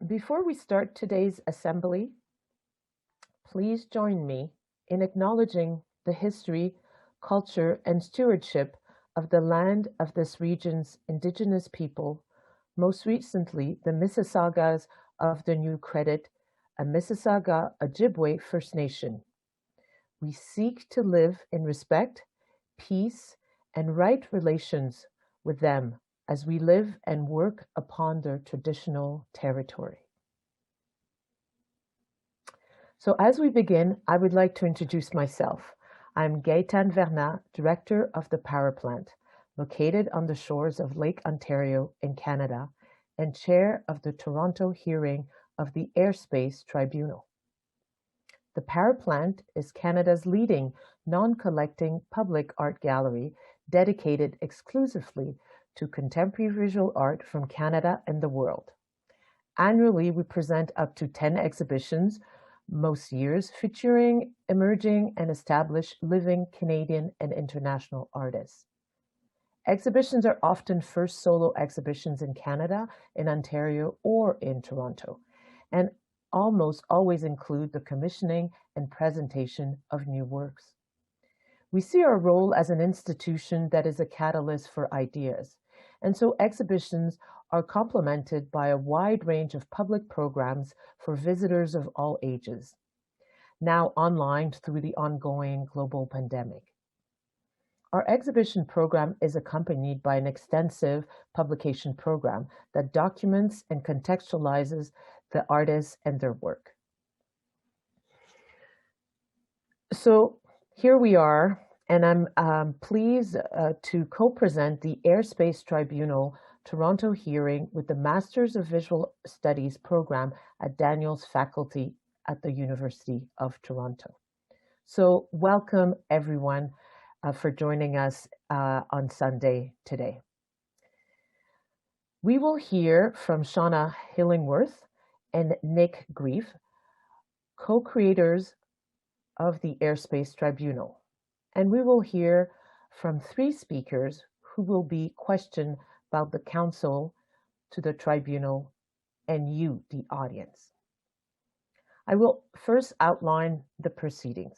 Before we start today's assembly, please join me in acknowledging the history, culture, and stewardship of the land of this region's Indigenous people, most recently the Mississaugas of the New Credit, a Mississauga Ojibwe First Nation. We seek to live in respect, peace, and right relations with them as we live and work upon their traditional territory. So as we begin, I would like to introduce myself. I'm Gaëtane Vernat, Director of the Power Plant, located on the shores of Lake Ontario in Canada, and Chair of the Toronto hearing of the Airspace Tribunal. The Power Plant is Canada's leading non-collecting public art gallery dedicated exclusively to contemporary visual art from Canada and the world. Annually, we present up to 10 exhibitions, most years featuring emerging and established living Canadian and international artists. Exhibitions are often first solo exhibitions in Canada, in Ontario, or in Toronto, and almost always include the commissioning and presentation of new works. We see our role as an institution that is a catalyst for ideas, and so exhibitions are complemented by a wide range of public programs for visitors of all ages, now online through the ongoing global pandemic. Our exhibition program is accompanied by an extensive publication program that documents and contextualizes the artists and their work. So here we are, and I'm pleased to co-present the Airspace Tribunal Toronto hearing with the Masters of Visual Studies program at Daniels Faculty at the University of Toronto. So welcome everyone for joining us on Sunday today. We will hear from Shona Illingworth and Nick Grief, co-creators of the Airspace Tribunal, and we will hear from 3 speakers who will be questioned about the counsel to the tribunal and you, the audience. I will first outline the proceedings.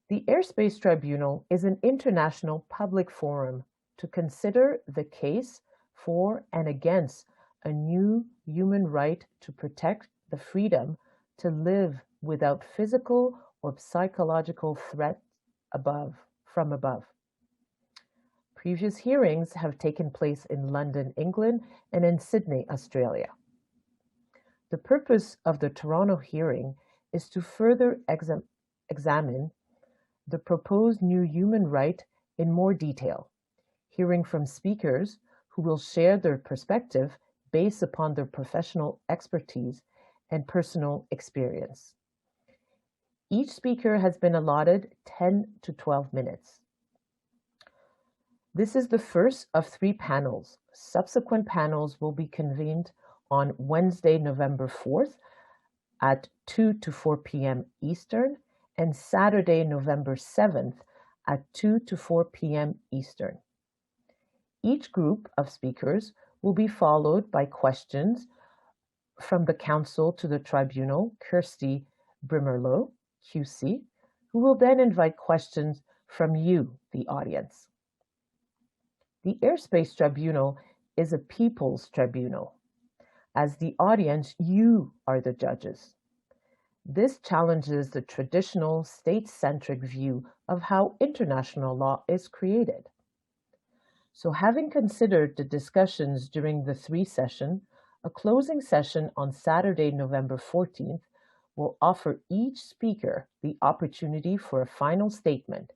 The Airspace Tribunal is an international public forum to consider the case for and against a new human right to protect the freedom to live without physical or psychological threat from above. Previous hearings have taken place in London, England, and in Sydney, Australia. The purpose of the Toronto hearing is to further examine the proposed new human right in more detail, hearing from speakers who will share their perspective based upon their professional expertise and personal experience. Each speaker has been allotted 10 to 12 minutes. This is the first of 3 panels. Subsequent panels will be convened on Wednesday, November 4th at 2 to 4 p.m. Eastern and Saturday, November 7th at 2 to 4 p.m. Eastern. Each group of speakers will be followed by questions from the counsel to the tribunal, Kirsty Brimerlow, QC, who will then invite questions from you, the audience. The Airspace Tribunal is a people's tribunal. As the audience, you are the judges. This challenges the traditional state-centric view of how international law is created. So having considered the discussions during the 3 sessions, a closing session on Saturday, November 14th, will offer each speaker the opportunity for a final statement,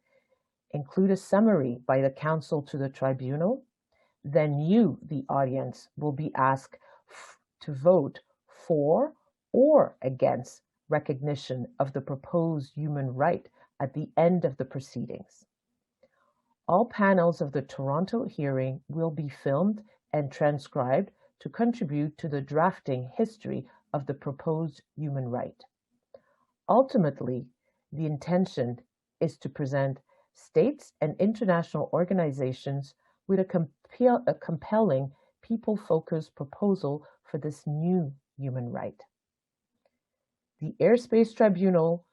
include a summary by the counsel to the tribunal, then you, the audience, will be asked to vote for or against recognition of the proposed human right at the end of the proceedings. All panels of the Toronto hearing will be filmed and transcribed to contribute to the drafting history of the proposed human right. Ultimately, the intention is to present states and international organizations with a compelling, people-focused proposal for this new human right. The Airspace Tribunal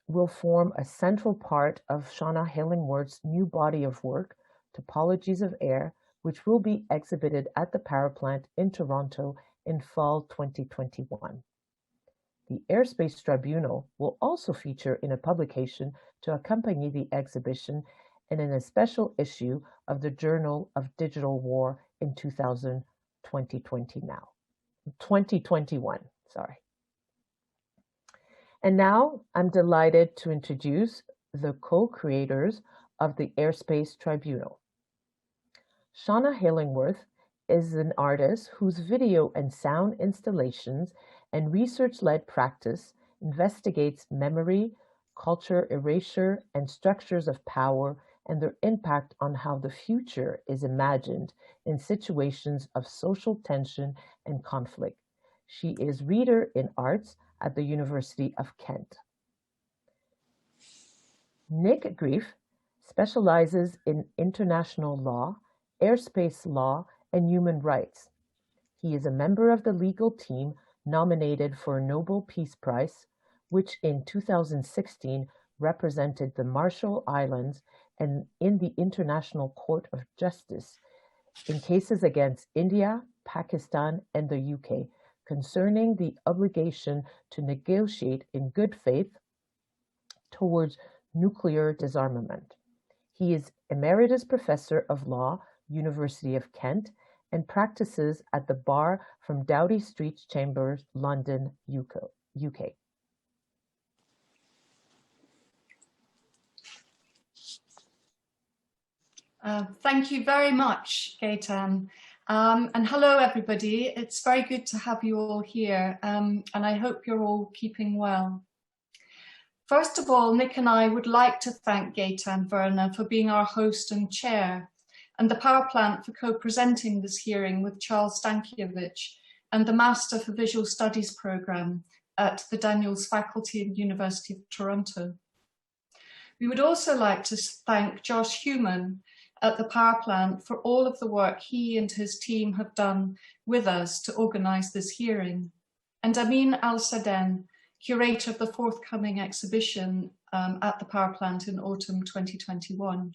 will form a central part of Shona Illingworth's new body of work, Topologies of Air, which will be exhibited at the Power Plant in Toronto in fall 2021. The Airspace Tribunal will also feature in a publication to accompany the exhibition and in a special issue of the Journal of Digital War in 2021, sorry. And now I'm delighted to introduce the co-creators of the Airspace Tribunal. Shona Illingworth is an artist whose video and sound installations and research-led practice investigates memory, culture erasure, and structures of power and their impact on how the future is imagined in situations of social tension and conflict. She is Reader in Arts at the University of Kent. Nick Grief specializes in international law, airspace law, and human rights. He is a member of the legal team nominated for a Nobel Peace Prize, which in 2016 represented the Marshall Islands and in the International Court of Justice in cases against India, Pakistan, and the UK concerning the obligation to negotiate in good faith towards nuclear disarmament. He is Emeritus Professor of Law, University of Kent, and practices at the bar from Doughty Street Chambers, London, UK. Thank you very much, Gaetan. And hello, everybody. It's very good to have you all here, and I hope you're all keeping well. First of all, Nick and I would like to thank Gaetan Verna for being our host and chair, and the Power Plant for co-presenting this hearing with Charles Stankiewicz and the Master for Visual Studies programme at the Daniels Faculty of the University of Toronto. We would also like to thank Josh Heumann at the Power Plant for all of the work he and his team have done with us to organise this hearing, and Amin Al-Saden, curator of the forthcoming exhibition at the Power Plant in autumn 2021.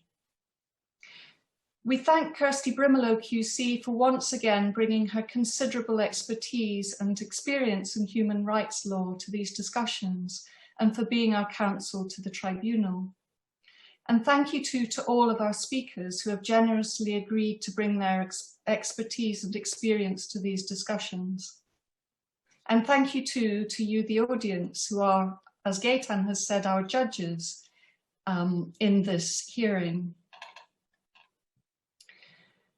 We thank Kirsty Brimelow QC for once again bringing her considerable expertise and experience in human rights law to these discussions and for being our counsel to the tribunal. And thank you too to all of our speakers who have generously agreed to bring their expertise and experience to these discussions. And thank you too to you, the audience, who are, as Gaetan has said, our judges in this hearing.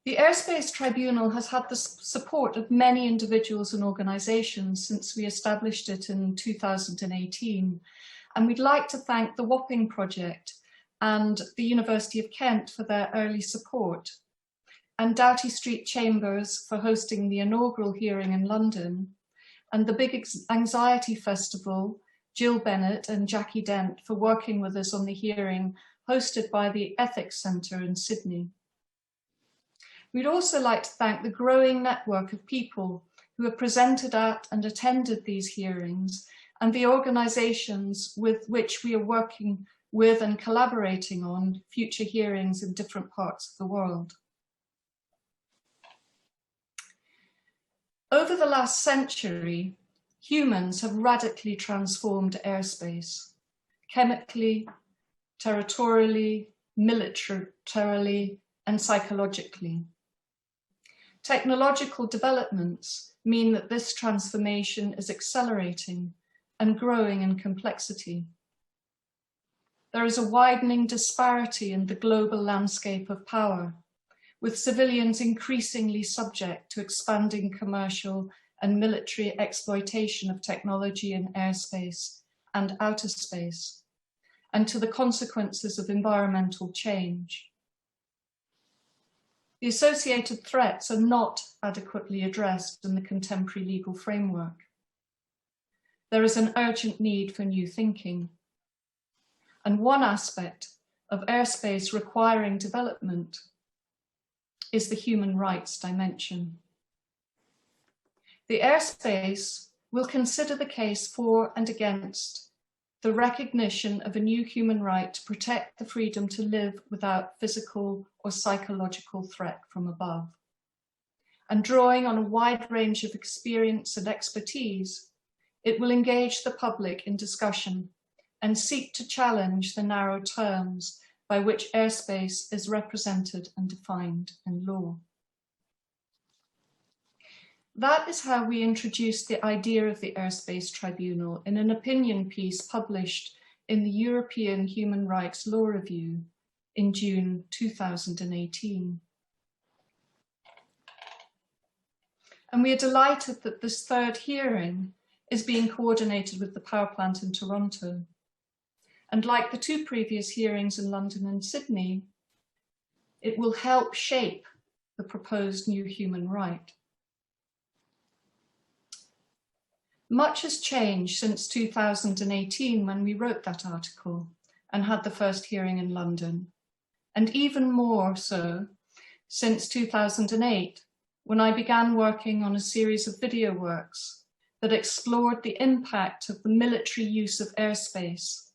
The Airspace Tribunal has had the support of many individuals and organisations since we established it in 2018. And we'd like to thank the Wapping Project and the University of Kent for their early support, and Doughty Street Chambers for hosting the inaugural hearing in London, and the Big Anxiety Festival, Jill Bennett and Jackie Dent for working with us on the hearing hosted by the Ethics Centre in Sydney. We'd also like to thank the growing network of people who have presented at and attended these hearings, and the organisations with which we are working with and collaborating on future hearings in different parts of the world. Over the last century, humans have radically transformed airspace, chemically, territorially, militarily, and psychologically. Technological developments mean that this transformation is accelerating and growing in complexity. There is a widening disparity in the global landscape of power, with civilians increasingly subject to expanding commercial and military exploitation of technology in airspace and outer space, and to the consequences of environmental change. The associated threats are not adequately addressed in the contemporary legal framework. There is an urgent need for new thinking. And one aspect of airspace requiring development is the human rights dimension. The airspace will consider the case for and against the recognition of a new human right to protect the freedom to live without physical or psychological threat from above. And drawing on a wide range of experience and expertise, it will engage the public in discussion and seek to challenge the narrow terms by which airspace is represented and defined in law. That is how we introduced the idea of the Airspace Tribunal in an opinion piece published in the European Human Rights Law Review in June 2018. And we are delighted that this third hearing is being coordinated with the power plant in Toronto. And like the two previous hearings in London and Sydney, it will help shape the proposed new human right. Much has changed since 2018 when we wrote that article and had the first hearing in London, and even more so since 2008, when I began working on a series of video works that explored the impact of the military use of airspace,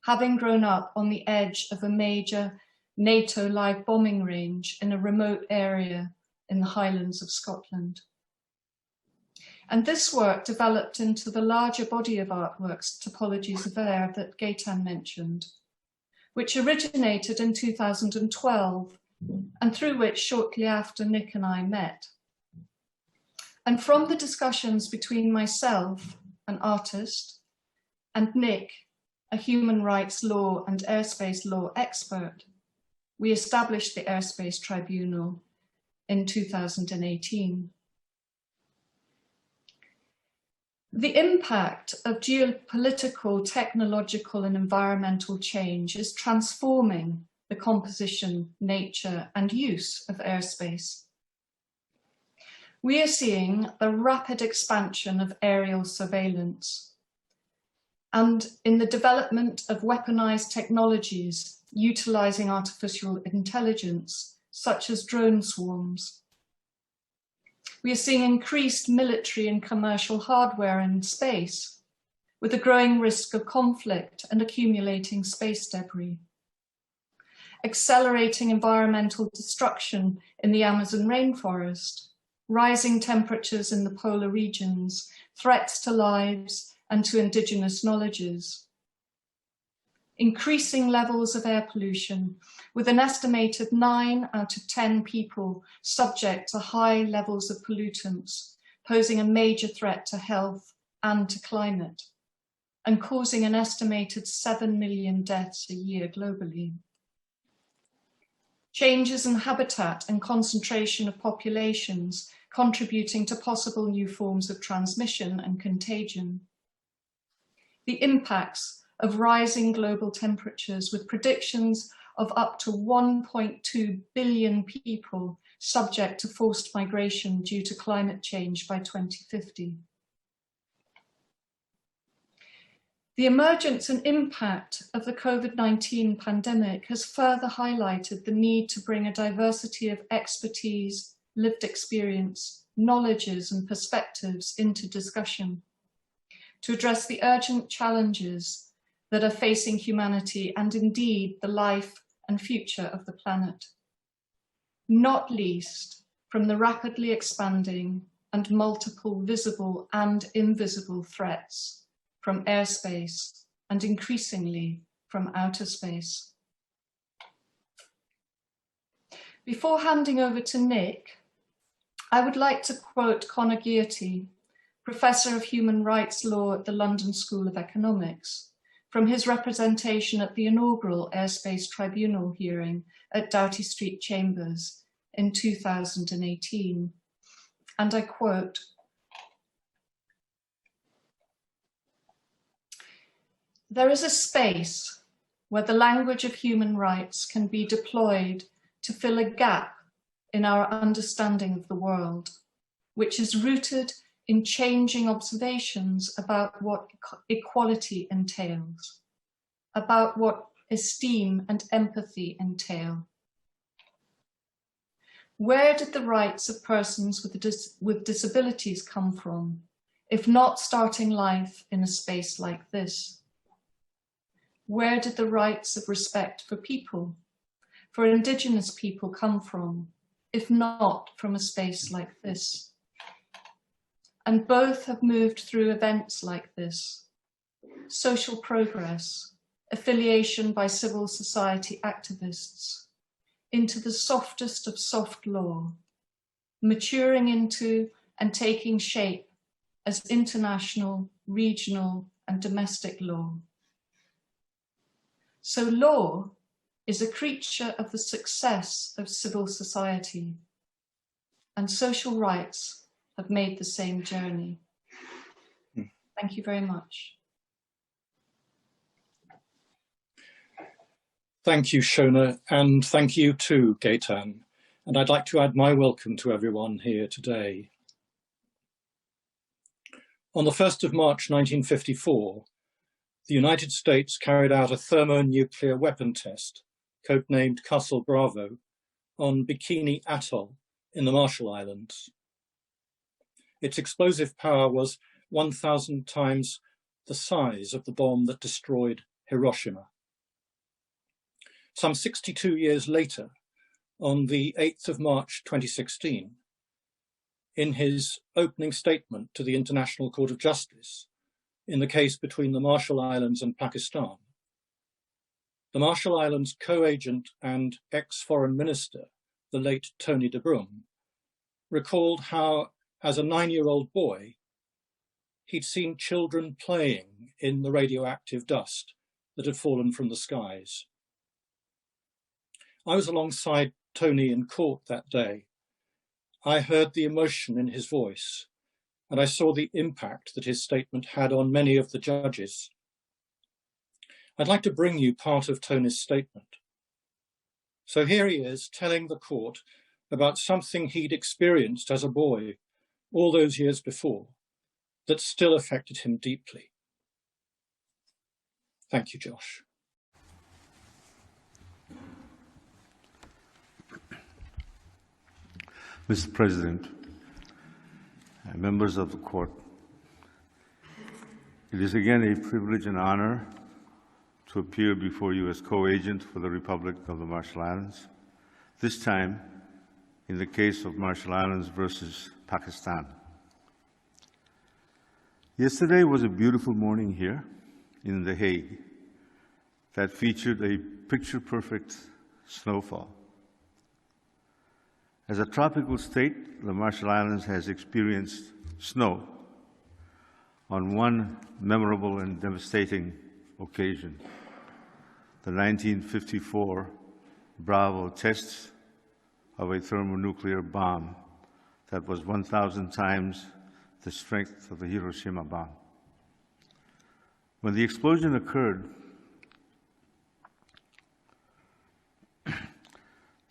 having grown up on the edge of a major NATO live bombing range in a remote area in the Highlands of Scotland. And this work developed into the larger body of artworks, Topologies of Air, that Gaetan mentioned, which originated in 2012 and through which shortly after Nick and I met. And from the discussions between myself, an artist, and Nick, a human rights law and airspace law expert, we established the Airspace Tribunal in 2018. The impact of geopolitical, technological, and environmental change is transforming the composition, nature, and use of airspace. We are seeing the rapid expansion of aerial surveillance and in the development of weaponized technologies utilizing artificial intelligence, such as drone swarms. We are seeing increased military and commercial hardware in space, with a growing risk of conflict and accumulating space debris. Accelerating environmental destruction in the Amazon rainforest, rising temperatures in the polar regions, threats to lives and to indigenous knowledges. Increasing levels of air pollution, with an estimated 9 out of 10 people subject to high levels of pollutants, posing a major threat to health and to climate, and causing an estimated 7 million deaths a year globally. Changes in habitat and concentration of populations contributing to possible new forms of transmission and contagion. The impacts of rising global temperatures, with predictions of up to 1.2 billion people subject to forced migration due to climate change by 2050. The emergence and impact of the COVID-19 pandemic has further highlighted the need to bring a diversity of expertise, lived experience, knowledges and perspectives into discussion to address the urgent challenges that are facing humanity and indeed the life and future of the planet, not least from the rapidly expanding and multiple visible and invisible threats from airspace and increasingly from outer space. Before handing over to Nick, I would like to quote Conor Gearty, Professor of Human Rights Law at the London School of Economics, from his representation at the inaugural Airspace Tribunal hearing at Doughty Street Chambers in 2018. And I quote, "There is a space where the language of human rights can be deployed to fill a gap in our understanding of the world, which is rooted in changing observations about what equality entails, about what esteem and empathy entail. Where did the rights of persons with disabilities come from, if not starting life in a space like this? Where did the rights of respect for people, for Indigenous people, come from, if not from a space like this? And both have moved through events like this: social progress, affiliation by civil society activists, into the softest of soft law, maturing into and taking shape as international, regional, and domestic law. So law is a creature of the success of civil society, and social rights have made the same journey. Thank you very much. Thank you, Shona, and thank you too, Gaitan. And I'd like to add my welcome to everyone here today. On the 1st of March 1954, the United States carried out a thermonuclear weapon test, codenamed Castle Bravo, on Bikini Atoll in the Marshall Islands. Its explosive power was 1,000 times the size of the bomb that destroyed Hiroshima. Some 62 years later, on the 8th of March 2016, in his opening statement to the International Court of Justice in the case between the Marshall Islands and Pakistan, the Marshall Islands co-agent and ex-foreign minister, the late Tony de Brum, recalled how, as a 9-year-old boy, he'd seen children playing in the radioactive dust that had fallen from the skies. I was alongside Tony in court that day. I heard the emotion in his voice, and I saw the impact that his statement had on many of the judges. I'd like to bring you part of Tony's statement. So here he is telling the court about something he'd experienced as a boy all those years before that still affected him deeply. Thank you, Josh. Mr. President, members of the court, it is again a privilege and honor to appear before you as co-agent for the Republic of the Marshall Islands, this time in the case of Marshall Islands versus Pakistan. Yesterday was a beautiful morning here in The Hague that featured a picture-perfect snowfall. As a tropical state, the Marshall Islands has experienced snow on one memorable and devastating occasion, the 1954 Bravo tests of a thermonuclear bomb that was 1,000 times the strength of the Hiroshima bomb. When the explosion occurred,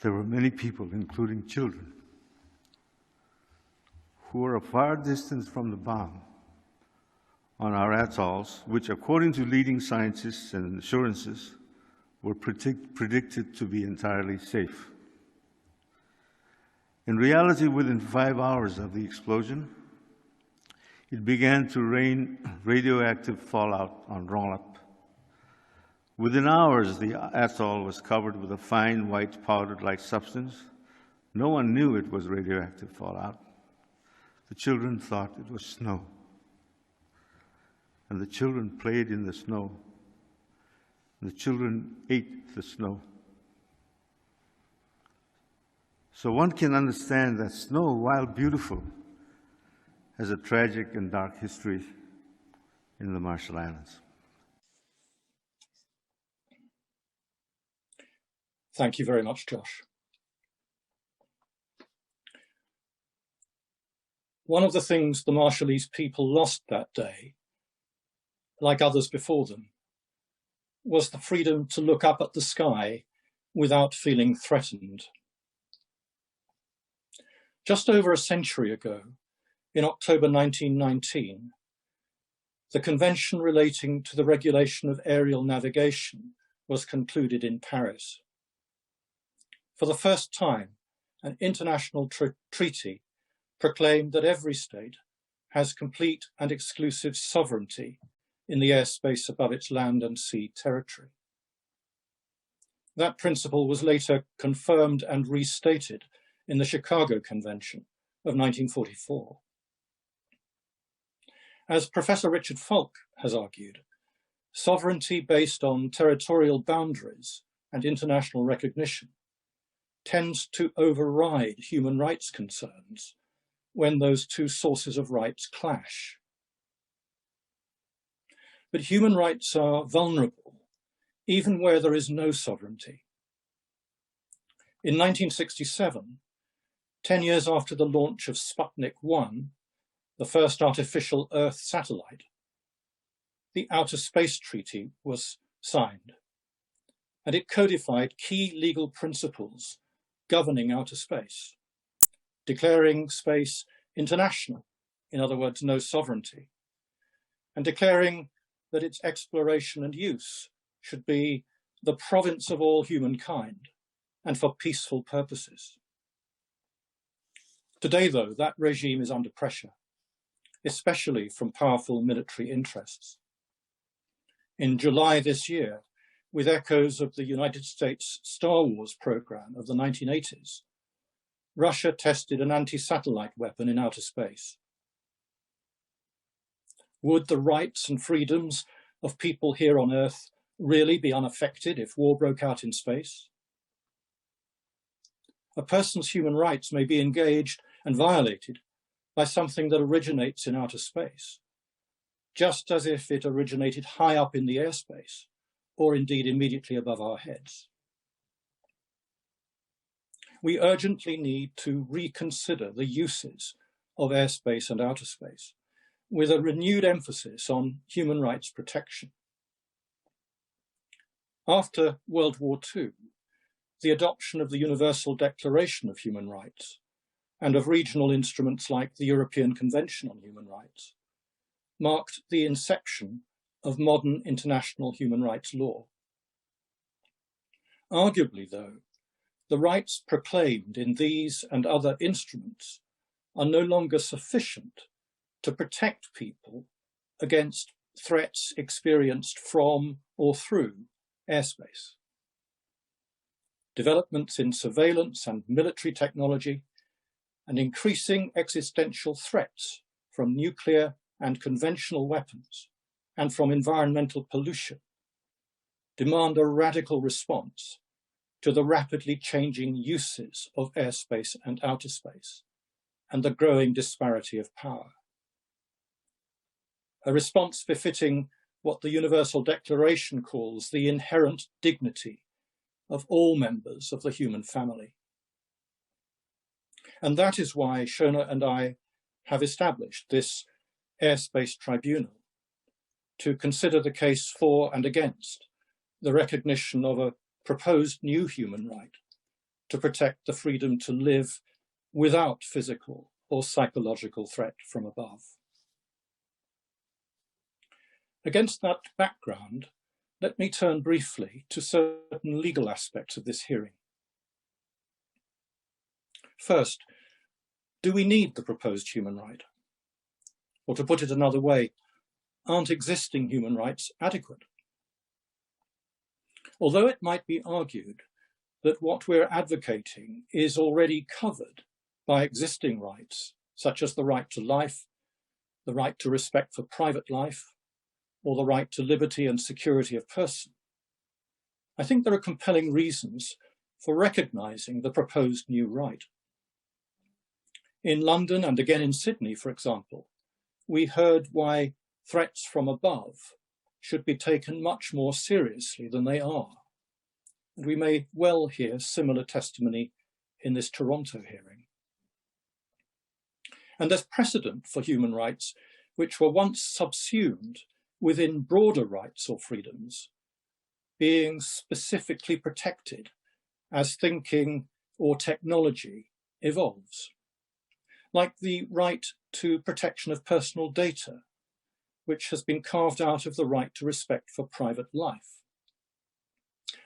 there were many people, including children, who were a far distance from the bomb on our atolls, which, according to leading scientists and assurances, were predicted to be entirely safe. In reality, within 5 hours of the explosion, it began to rain radioactive fallout on Rongelap. Within hours, the atoll was covered with a fine white powder-like substance. No one knew it was radioactive fallout. The children thought it was snow. And the children played in the snow. The children ate the snow. So one can understand that snow, while beautiful, has a tragic and dark history in the Marshall Islands. Thank you very much, Josh. One of the things the Marshallese people lost that day, like others before them, was the freedom to look up at the sky without feeling threatened. Just over a century ago, in October 1919, the Convention relating to the regulation of aerial navigation was concluded in Paris. For the first time, an international treaty proclaimed that every state has complete and exclusive sovereignty in the airspace above its land and sea territory. That principle was later confirmed and restated in the Chicago Convention of 1944. As Professor Richard Falk has argued, sovereignty based on territorial boundaries and international recognition tends to override human rights concerns when those two sources of rights clash. But human rights are vulnerable, even where there is no sovereignty. In 1967, 10 years after the launch of Sputnik 1, the first artificial Earth satellite, the Outer Space Treaty was signed, and it codified key legal principles governing outer space, declaring space international, in other words, no sovereignty, and declaring that its exploration and use should be the province of all humankind and for peaceful purposes. Today, though, that regime is under pressure, especially from powerful military interests. In July this year, with echoes of the United States Star Wars program of the 1980s, Russia tested an anti-satellite weapon in outer space. Would the rights and freedoms of people here on Earth really be unaffected if war broke out in space? A person's human rights may be engaged and violated by something that originates in outer space, just as if it originated high up in the airspace, or indeed immediately above our heads. We urgently need to reconsider the uses of airspace and outer space, with a renewed emphasis on human rights protection. After World War II, the adoption of the Universal Declaration of Human Rights and of regional instruments like the European Convention on Human Rights marked the inception of modern international human rights law. Arguably, though, the rights proclaimed in these and other instruments are no longer sufficient to protect people against threats experienced from or through airspace. Developments in surveillance and military technology and increasing existential threats from nuclear and conventional weapons and from environmental pollution demand a radical response to the rapidly changing uses of airspace and outer space and the growing disparity of power. A response befitting what the Universal Declaration calls the inherent dignity of all members of the human family. And that is why Shona and I have established this Airspace Tribunal to consider the case for and against the recognition of a proposed new human right to protect the freedom to live without physical or psychological threat from above. Against that background, let me turn briefly to certain legal aspects of this hearing. First, do we need the proposed human right? Or to put it another way, aren't existing human rights adequate? Although it might be argued that what we're advocating is already covered by existing rights, such as the right to life, the right to respect for private life, or the right to liberty and security of person, I think there are compelling reasons for recognizing the proposed new right. In London and again in Sydney, for example, we heard why threats from above should be taken much more seriously than they are. And we may well hear similar testimony in this Toronto hearing. And there's precedent for human rights which were once subsumed within broader rights or freedoms, being specifically protected as thinking or technology evolves, like the right to protection of personal data, which has been carved out of the right to respect for private life.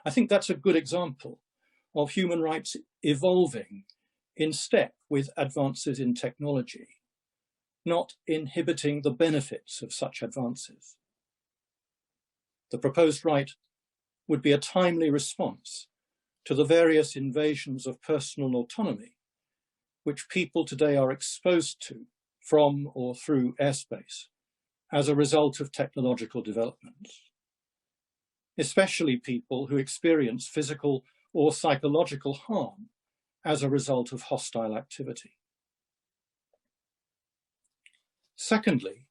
I think that's a good example of human rights evolving in step with advances in technology, not inhibiting the benefits of such advances. The proposed right would be a timely response to the various invasions of personal autonomy which people today are exposed to from or through airspace as a result of technological developments, especially people who experience physical or psychological harm as a result of hostile activity. Secondly,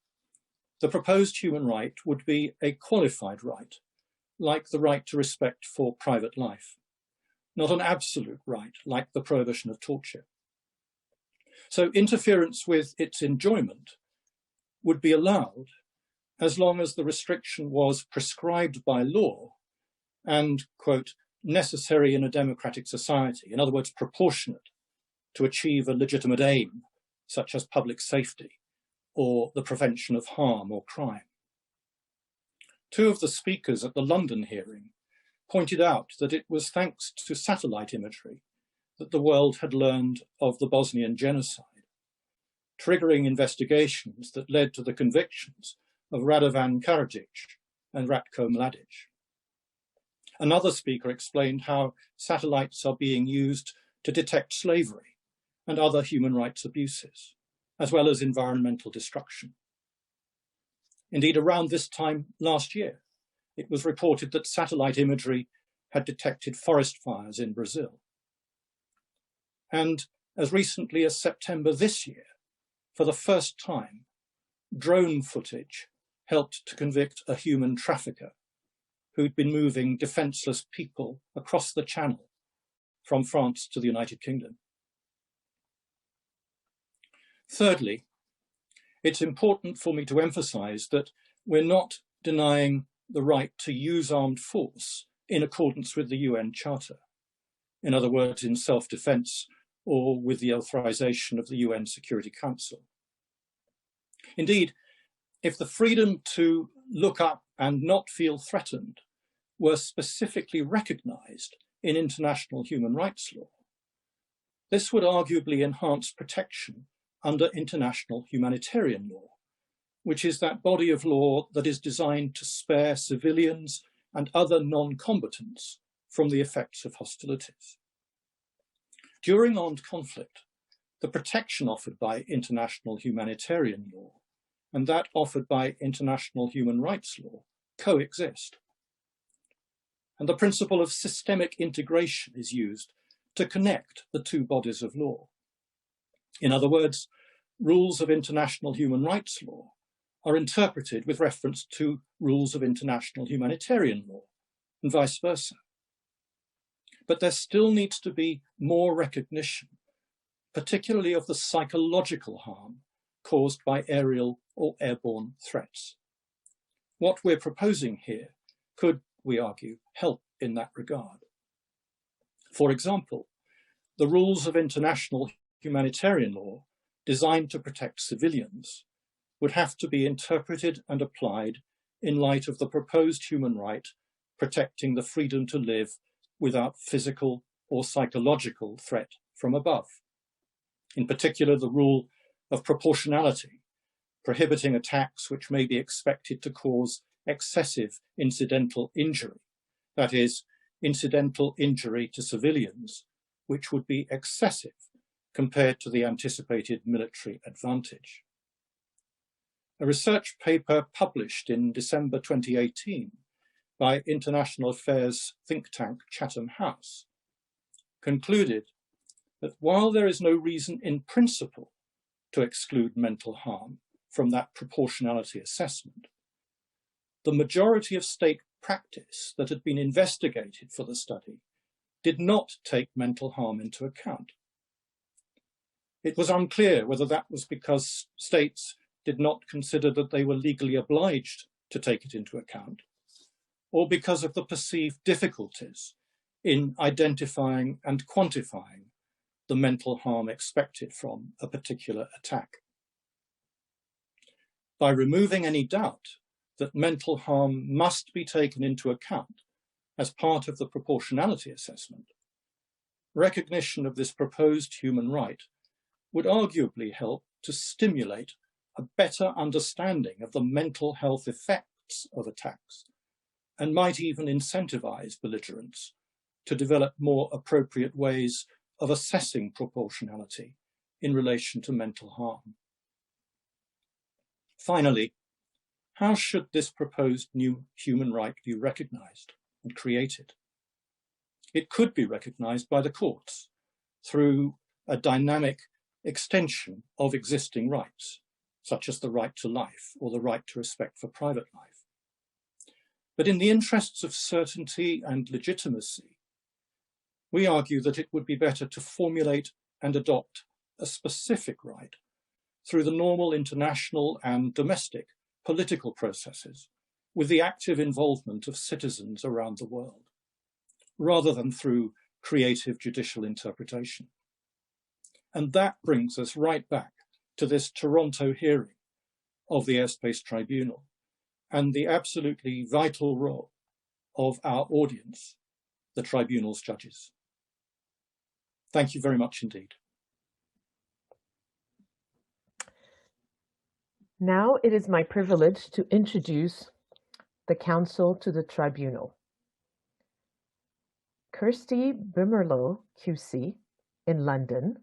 the proposed human right would be a qualified right, like the right to respect for private life, not an absolute right, like the prohibition of torture. So interference with its enjoyment would be allowed as long as the restriction was prescribed by law and, quote, necessary in a democratic society, in other words, proportionate to achieve a legitimate aim, such as public safety or the prevention of harm or crime. Two of the speakers at the London hearing pointed out that it was thanks to satellite imagery that the world had learned of the Bosnian genocide, triggering investigations that led to the convictions of Radovan Karadzic and Ratko Mladic. Another speaker explained how satellites are being used to detect slavery and other human rights abuses, as well as environmental destruction. Indeed, around this time last year, it was reported that satellite imagery had detected forest fires in Brazil. And as recently as September this year, for the first time, drone footage helped to convict a human trafficker who'd been moving defenseless people across the Channel from France to the United Kingdom. Thirdly, it's important for me to emphasize that we're not denying the right to use armed force in accordance with the UN Charter. In other words, in self-defense or with the authorization of the UN Security Council. Indeed, if the freedom to look up and not feel threatened were specifically recognized in international human rights law, this would arguably enhance protection under international humanitarian law, which is that body of law that is designed to spare civilians and other non-combatants from the effects of hostilities. During armed conflict, the protection offered by international humanitarian law and that offered by international human rights law coexist. And the principle of systemic integration is used to connect the two bodies of law. In other words, rules of international human rights law are interpreted with reference to rules of international humanitarian law, and vice versa. But there still needs to be more recognition, particularly of the psychological harm caused by aerial or airborne threats. What we're proposing here could, we argue, help in that regard. For example, the rules of international humanitarian law designed to protect civilians would have to be interpreted and applied in light of the proposed human right protecting the freedom to live without physical or psychological threat from above. In particular, the rule of proportionality, prohibiting attacks which may be expected to cause excessive incidental injury, that is, incidental injury to civilians, which would be excessive compared to the anticipated military advantage. A research paper published in December 2018 by international affairs think tank Chatham House concluded that while there is no reason in principle to exclude mental harm from that proportionality assessment, the majority of state practice that had been investigated for the study did not take mental harm into account. It was unclear whether that was because states did not consider that they were legally obliged to take it into account, or because of the perceived difficulties in identifying and quantifying the mental harm expected from a particular attack. By removing any doubt that mental harm must be taken into account as part of the proportionality assessment, recognition of this proposed human right would arguably help to stimulate a better understanding of the mental health effects of attacks, and might even incentivize belligerents to develop more appropriate ways of assessing proportionality in relation to mental harm. Finally, how should this proposed new human right be recognized and created? It could be recognized by the courts through a dynamic extension of existing rights, such as the right to life or the right to respect for private life. But in the interests of certainty and legitimacy, we argue that it would be better to formulate and adopt a specific right through the normal international and domestic political processes with the active involvement of citizens around the world, rather than through creative judicial interpretation. And that brings us right back to this Toronto hearing of the Airspace Tribunal and the absolutely vital role of our audience, the tribunal's judges. Thank you very much indeed. Now it is my privilege to introduce the counsel to the tribunal. Kirsty Bimerlow, QC, in London,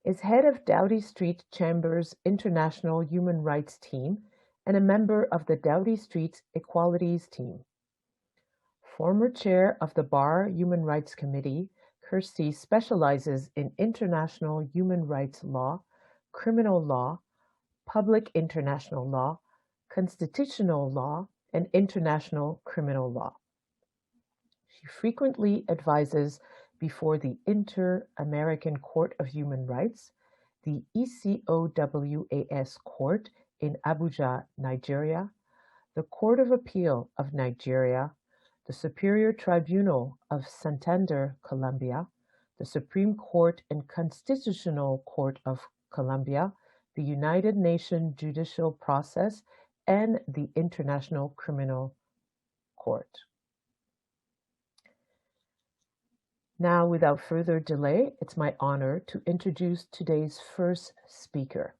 is head of Doughty Street Chamber's International Human Rights Team and a member of the Doughty Street Equalities Team. Former chair of the Bar Human Rights Committee, Kirsty specializes in international human rights law, criminal law, public international law, constitutional law, and international criminal law. She frequently advises before the Inter-American Court of Human Rights, the ECOWAS Court in Abuja, Nigeria, the Court of Appeal of Nigeria, the Superior Tribunal of Santander, Colombia, the Supreme Court and Constitutional Court of Colombia, the United Nations Judicial Process, and the International Criminal Court. Now, without further delay, it's my honor to introduce today's first speaker.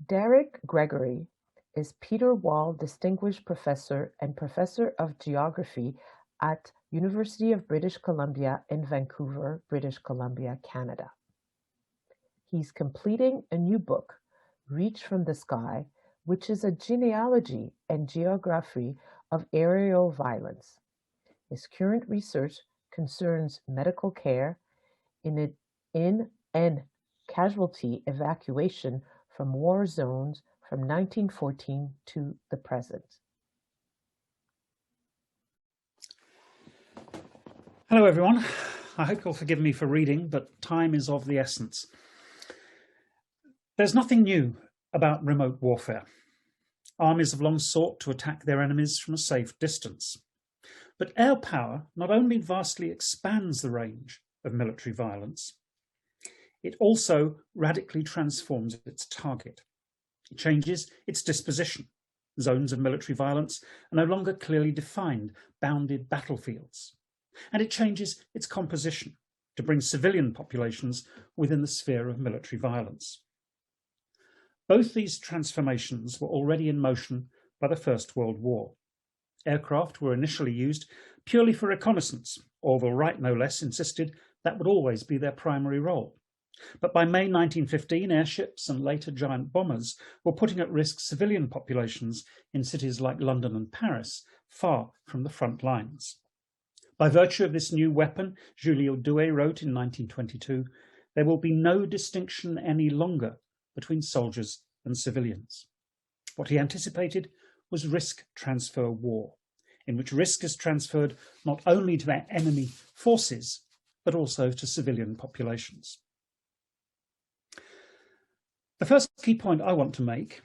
Derek Gregory is Peter Wall Distinguished Professor and Professor of Geography at University of British Columbia in Vancouver, British Columbia, Canada. He's completing a new book, Reach from the Sky, which is a genealogy and geography of aerial violence. His current research concerns medical care in and casualty evacuation from war zones from 1914 to the present. Hello everyone. I hope you'll forgive me for reading, but time is of the essence. There's nothing new about remote warfare. Armies have long sought to attack their enemies from a safe distance. But air power not only vastly expands the range of military violence, it also radically transforms its target. It changes its disposition. Zones of military violence are no longer clearly defined, bounded battlefields. And it changes its composition to bring civilian populations within the sphere of military violence. Both these transformations were already in motion by the First World War. Aircraft were initially used purely for reconnaissance. Orville Wright, no less, insisted that would always be their primary role. But by May 1915, airships and later giant bombers were putting at risk civilian populations in cities like London and Paris, far from the front lines. By virtue of this new weapon, Julio Douay wrote in 1922, there will be no distinction any longer between soldiers and civilians. What he anticipated was risk transfer war, in which risk is transferred not only to their enemy forces, but also to civilian populations. The first key point I want to make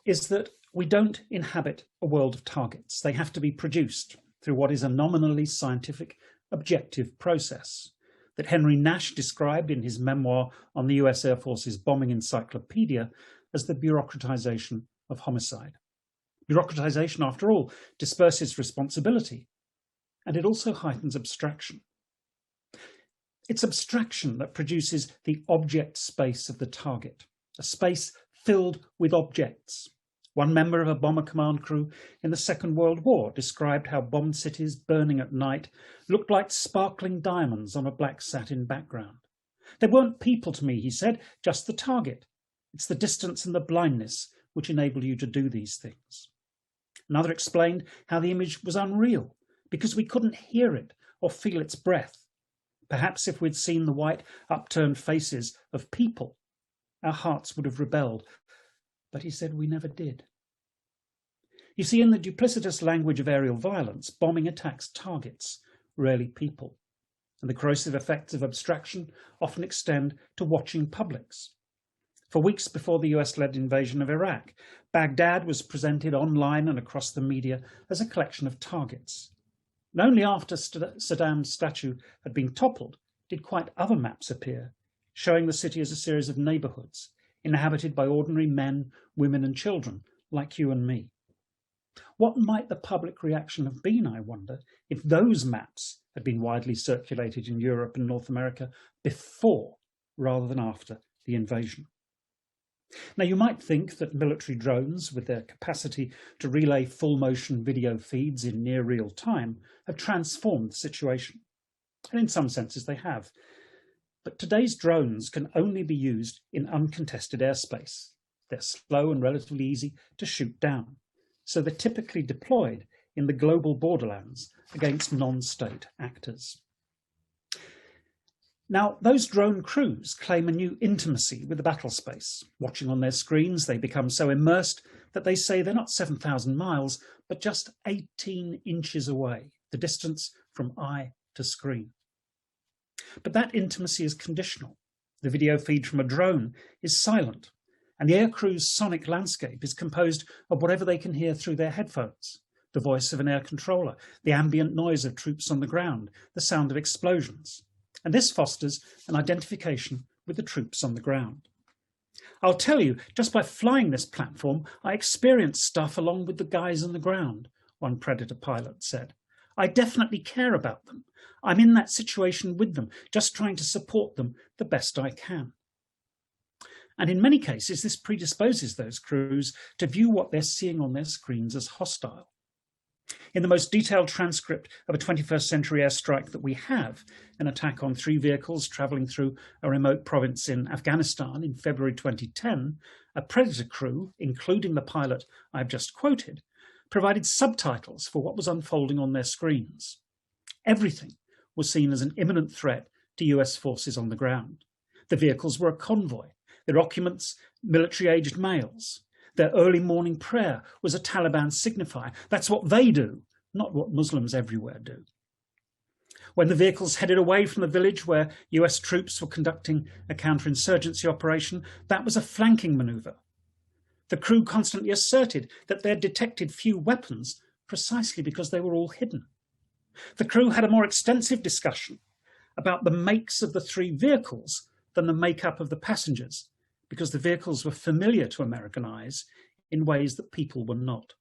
is that we don't inhabit a world of targets. They have to be produced through what is a nominally scientific, objective process that Henry Nash described in his memoir on the US Air Force's bombing encyclopedia as the bureaucratization of homicide. Bureaucratization, after all, disperses responsibility, and it also heightens abstraction. It's abstraction that produces the object space of the target, a space filled with objects. One member of a bomber command crew in the Second World War described how bombed cities burning at night looked like sparkling diamonds on a black satin background. They weren't people to me, he said, just the target. It's the distance and the blindness which enable you to do these things. Another explained how the image was unreal because we couldn't hear it or feel its breath. Perhaps if we'd seen the white upturned faces of people, our hearts would have rebelled. But he said we never did. You see, in the duplicitous language of aerial violence, bombing attacks targets, rarely people. And the corrosive effects of abstraction often extend to watching publics. For weeks before the US-led invasion of Iraq, Baghdad was presented online and across the media as a collection of targets. And only after Saddam's statue had been toppled did quite other maps appear, showing the city as a series of neighbourhoods, inhabited by ordinary men, women and children, like you and me. What might the public reaction have been, I wonder, if those maps had been widely circulated in Europe and North America before rather than after the invasion? Now, you might think that military drones, with their capacity to relay full-motion video feeds in near real time, have transformed the situation. And in some senses they have. But today's drones can only be used in uncontested airspace. They're slow and relatively easy to shoot down, so they're typically deployed in the global borderlands against non-state actors. Now, those drone crews claim a new intimacy with the battle space. Watching on their screens, they become so immersed that they say they're not 7,000 miles, but just 18 inches away, the distance from eye to screen. But that intimacy is conditional. The video feed from a drone is silent, and the aircrew's sonic landscape is composed of whatever they can hear through their headphones: the voice of an air controller, the ambient noise of troops on the ground, the sound of explosions. And this fosters an identification with the troops on the ground. I'll tell you, just by flying this platform, I experienced stuff along with the guys on the ground, one Predator pilot said. I definitely care about them. I'm in that situation with them, just trying to support them the best I can. And in many cases, this predisposes those crews to view what they're seeing on their screens as hostile. In the most detailed transcript of a 21st century airstrike that we have, an attack on 3 vehicles travelling through a remote province in Afghanistan in February 2010, a Predator crew, including the pilot I've just quoted, provided subtitles for what was unfolding on their screens. Everything was seen as an imminent threat to US forces on the ground. The vehicles were a convoy, their occupants military-aged males. Their early morning prayer was a Taliban signifier. That's what they do, not what Muslims everywhere do. When the vehicles headed away from the village where US troops were conducting a counterinsurgency operation, that was a flanking manoeuvre. The crew constantly asserted that they'd detected few weapons precisely because they were all hidden. The crew had a more extensive discussion about the makes of the 3 vehicles than the makeup of the passengers, because the vehicles were familiar to American eyes in ways that people were not.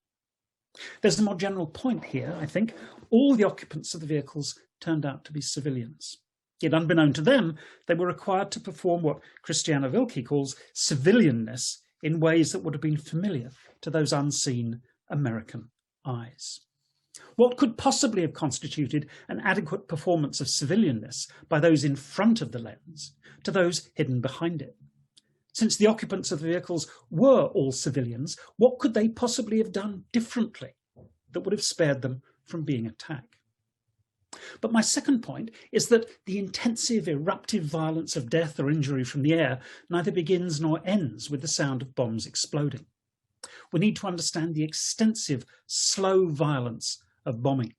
There's a more general point here, I think. All the occupants of the vehicles turned out to be civilians. Yet unbeknown to them, they were required to perform what Christiana Wilkie calls civilianness in ways that would have been familiar to those unseen American eyes. What could possibly have constituted an adequate performance of civilianness by those in front of the lens to those hidden behind it? Since the occupants of the vehicles were all civilians, what could they possibly have done differently that would have spared them from being attacked? But my second point is that the intensive, eruptive violence of death or injury from the air neither begins nor ends with the sound of bombs exploding. We need to understand the extensive, slow violence of bombing.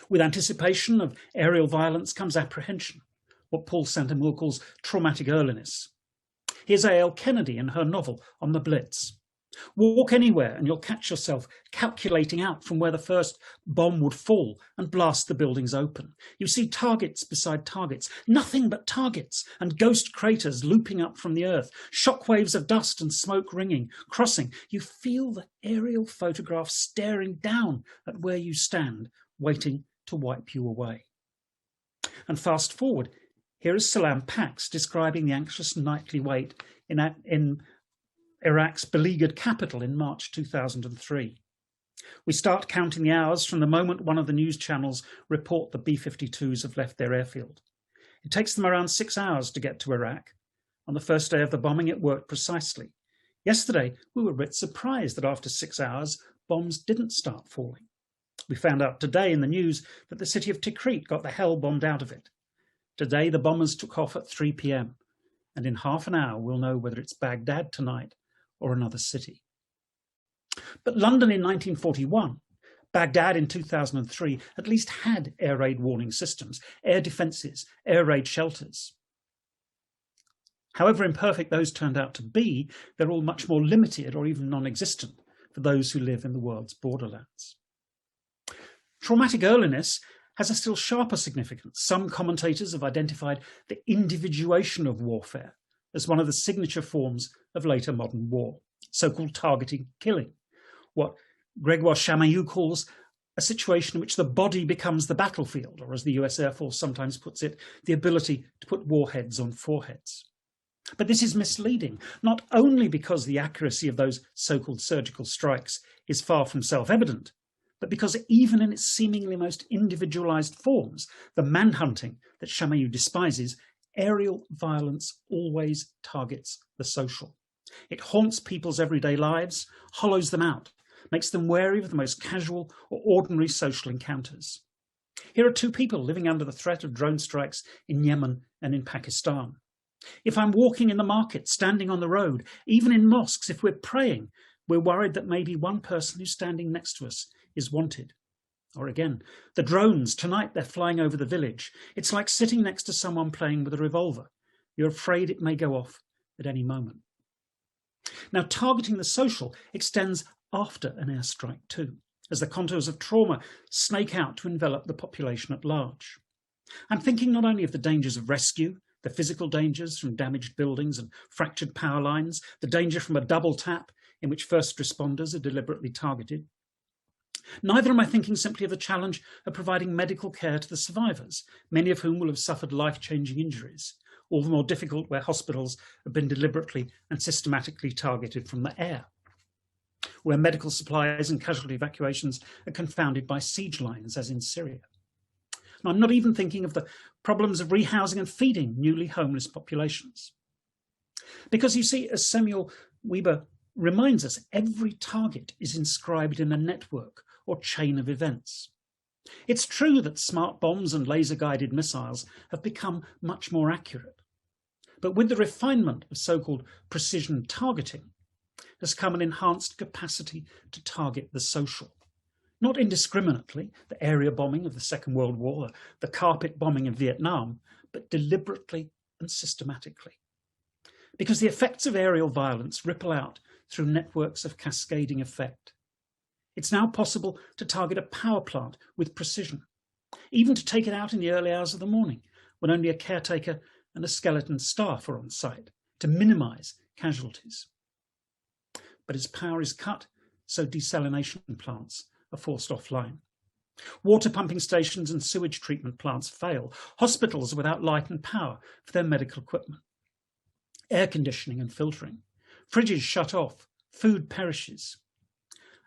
With anticipation of aerial violence comes apprehension, what Paul Santamul calls traumatic earliness. Here's A.L. Kennedy in her novel On the Blitz. Walk anywhere and you'll catch yourself calculating out from where the first bomb would fall and blast the buildings open. You see targets beside targets, nothing but targets, and ghost craters looping up from the earth, shockwaves of dust and smoke ringing, crossing. You feel the aerial photograph staring down at where you stand, waiting to wipe you away. And fast forward, here is Salam Pax describing the anxious nightly wait in Iraq's beleaguered capital in March 2003. We start counting the hours from the moment one of the news channels report the B-52s have left their airfield. It takes them around 6 hours to get to Iraq. On the first day of the bombing, it worked precisely. Yesterday, we were a bit surprised that after 6 hours, bombs didn't start falling. We found out today in the news that the city of Tikrit got the hell bombed out of it. Today, the bombers took off at 3 p.m. and in half an hour, we'll know whether it's Baghdad tonight or another city. But London in 1941, Baghdad in 2003 at least had air raid warning systems, air defences, air raid shelters. However imperfect those turned out to be, they're all much more limited or even non-existent for those who live in the world's borderlands. Traumatic earliness has a still sharper significance. Some commentators have identified the individuation of warfare as one of the signature forms of later modern war, so-called targeting killing, what Gregoire Chamayou calls a situation in which the body becomes the battlefield, or as the US Air Force sometimes puts it, the ability to put warheads on foreheads. But this is misleading, not only because the accuracy of those so-called surgical strikes is far from self-evident, but because even in its seemingly most individualized forms, the manhunting that Chamayou despises, aerial violence always targets the social. It haunts people's everyday lives, hollows them out, makes them wary of the most casual or ordinary social encounters. Here are two people living under the threat of drone strikes in Yemen and in Pakistan. If I'm walking in the market, standing on the road, even in mosques, if we're praying, we're worried that maybe one person who's standing next to us is wanted. Or again, the drones, tonight they're flying over the village. It's like sitting next to someone playing with a revolver. You're afraid it may go off at any moment. Now, targeting the social extends after an airstrike too, as the contours of trauma snake out to envelop the population at large. I'm thinking not only of the dangers of rescue, the physical dangers from damaged buildings and fractured power lines, the danger from a double tap in which first responders are deliberately targeted. Neither am I thinking simply of the challenge of providing medical care to the survivors, many of whom will have suffered life-changing injuries, all the more difficult where hospitals have been deliberately and systematically targeted from the air, where medical supplies and casualty evacuations are confounded by siege lines, as in Syria. And I'm not even thinking of the problems of rehousing and feeding newly homeless populations. Because you see, as Samuel Weber reminds us, every target is inscribed in a network or chain of events. It's true that smart bombs and laser-guided missiles have become much more accurate. But with the refinement of so-called precision targeting has come an enhanced capacity to target the social. Not indiscriminately, the area bombing of the Second World War, the carpet bombing of Vietnam, but deliberately and systematically. Because the effects of aerial violence ripple out through networks of cascading effect. It's now possible to target a power plant with precision, even to take it out in the early hours of the morning, when only a caretaker and a skeleton staff are on site, to minimise casualties. But as power is cut, so desalination plants are forced offline. Water pumping stations and sewage treatment plants fail. Hospitals are without light and power for their medical equipment. Air conditioning and filtering. Fridges shut off. Food perishes.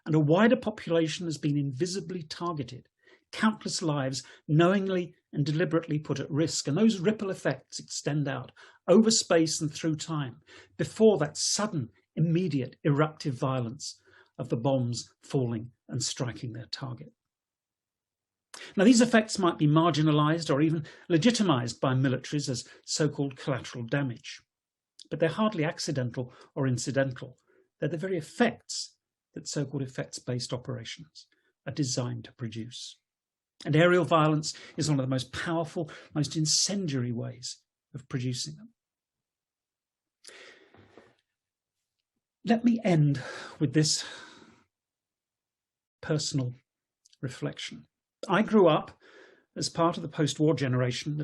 And a wider population has been invisibly targeted. Countless lives knowingly and deliberately put at risk. And those ripple effects extend out over space and through time before that sudden, immediate, eruptive violence of the bombs falling and striking their target. Now, these effects might be marginalised or even legitimised by militaries as so-called collateral damage, but they're hardly accidental or incidental. They're the very effects that so-called effects-based operations are designed to produce. And aerial violence is one of the most powerful, most incendiary ways of producing them. Let me end with this personal reflection. I grew up as part of the post-war generation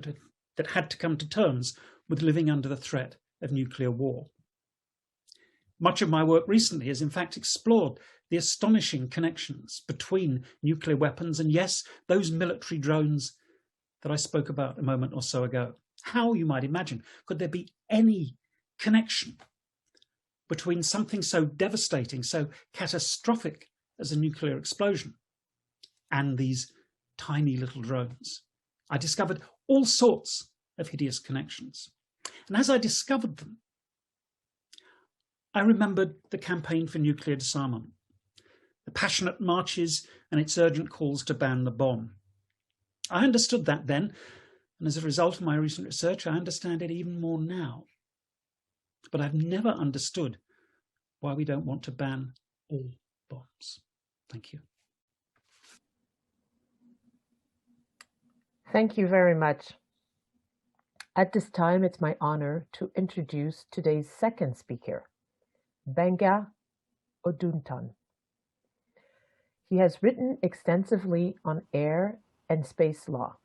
that had to come to terms with living under the threat of nuclear war. Much of my work recently has in fact explored the astonishing connections between nuclear weapons and, yes, those military drones that I spoke about a moment or so ago. How, you might imagine, could there be any connection between something so devastating, so catastrophic as a nuclear explosion and these tiny little drones? I discovered all sorts of hideous connections. And as I discovered them, I remembered the campaign for nuclear disarmament, the passionate marches and its urgent calls to ban the bomb. I understood that then, and as a result of my recent research, I understand it even more now. But I've never understood why we don't want to ban all bombs. Thank you. Thank you very much. At this time, it's my honor to introduce today's second speaker, Benga Odunton. He has written extensively on air and space law.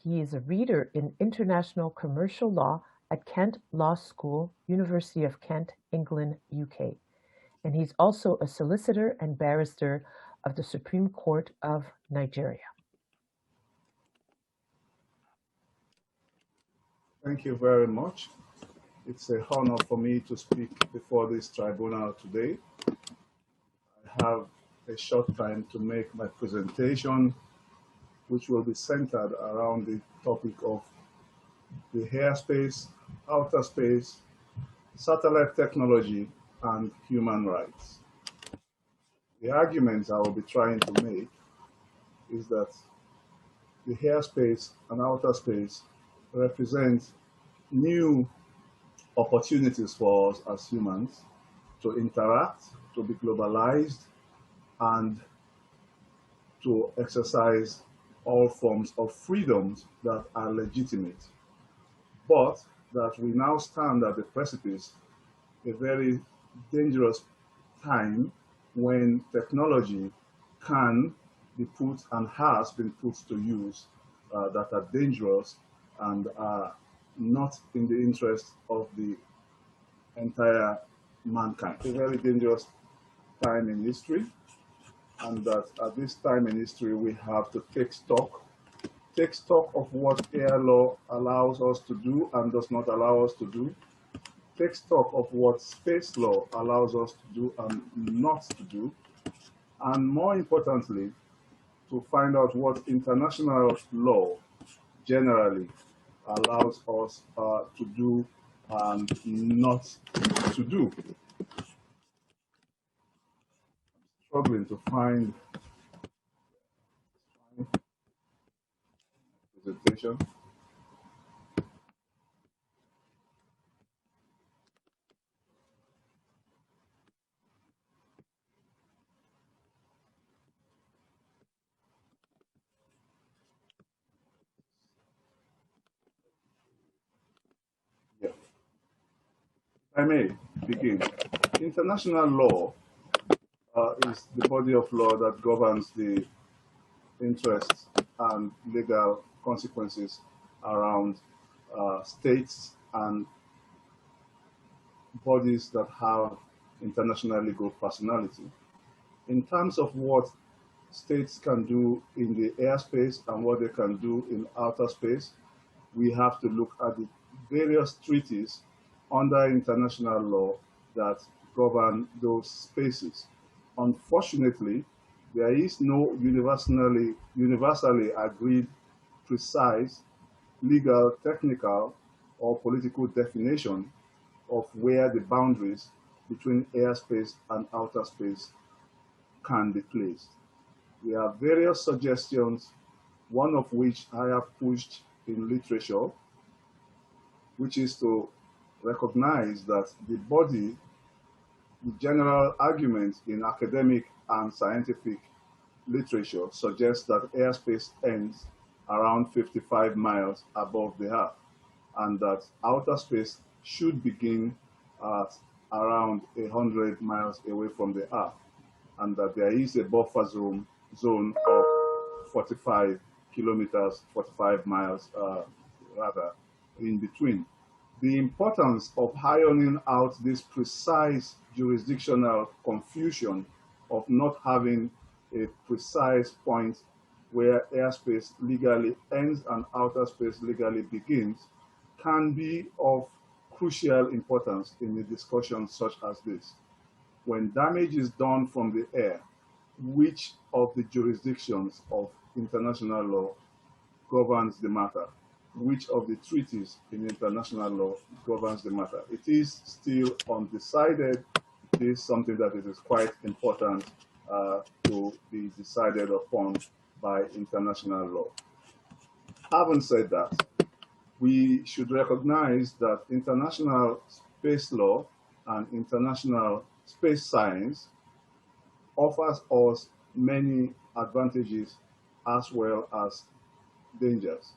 He is a reader in international commercial law at Kent Law School, University of Kent, England, UK. And he's also a solicitor and barrister of the Supreme Court of Nigeria. Thank you very much. It's an honor for me to speak before this tribunal today. I have a short time to make my presentation, which will be centered around the topic of the airspace, outer space, satellite technology, and human rights. The arguments I will be trying to make is that the airspace and outer space represent new opportunities for us as humans to interact, to be globalized, and to exercise all forms of freedoms that are legitimate. But that we now stand at the precipice, a very dangerous time when technology can be put and has been put to use that are dangerous and are not in the interest of the entire mankind. A very dangerous time in history, and that at this time in history we have to take stock of what air law allows us to do and does not allow us to do, take stock of what space law allows us to do and not to do, and more importantly, to find out what international law generally allows us to do and not to do. Struggling to find presentation. Yeah. If I may begin. International law is the body of law that governs the interests and legal consequences around states and bodies that have international legal personality. In terms of what states can do in the airspace and what they can do in outer space, we have to look at the various treaties under international law that govern those spaces. Unfortunately, there is no universally agreed, precise, legal, technical, or political definition of where the boundaries between airspace and outer space can be placed. There are various suggestions, one of which I have pushed in literature, which is to recognize that the general argument in academic and scientific literature suggests that airspace ends around 55 miles above the Earth, and that outer space should begin at around 100 miles away from the Earth, and that there is a buffer zone of 45 kilometers, 45 miles rather, in between. The importance of ironing out this precise jurisdictional confusion of not having a precise point where airspace legally ends and outer space legally begins, can be of crucial importance in a discussion such as this. When damage is done from the air, which of the jurisdictions of international law governs the matter? Which of the treaties in international law governs the matter? It is still undecided. It is something that it is quite important to be decided upon by international law. Having said that, we should recognize that international space law and international space science offers us many advantages as well as dangers.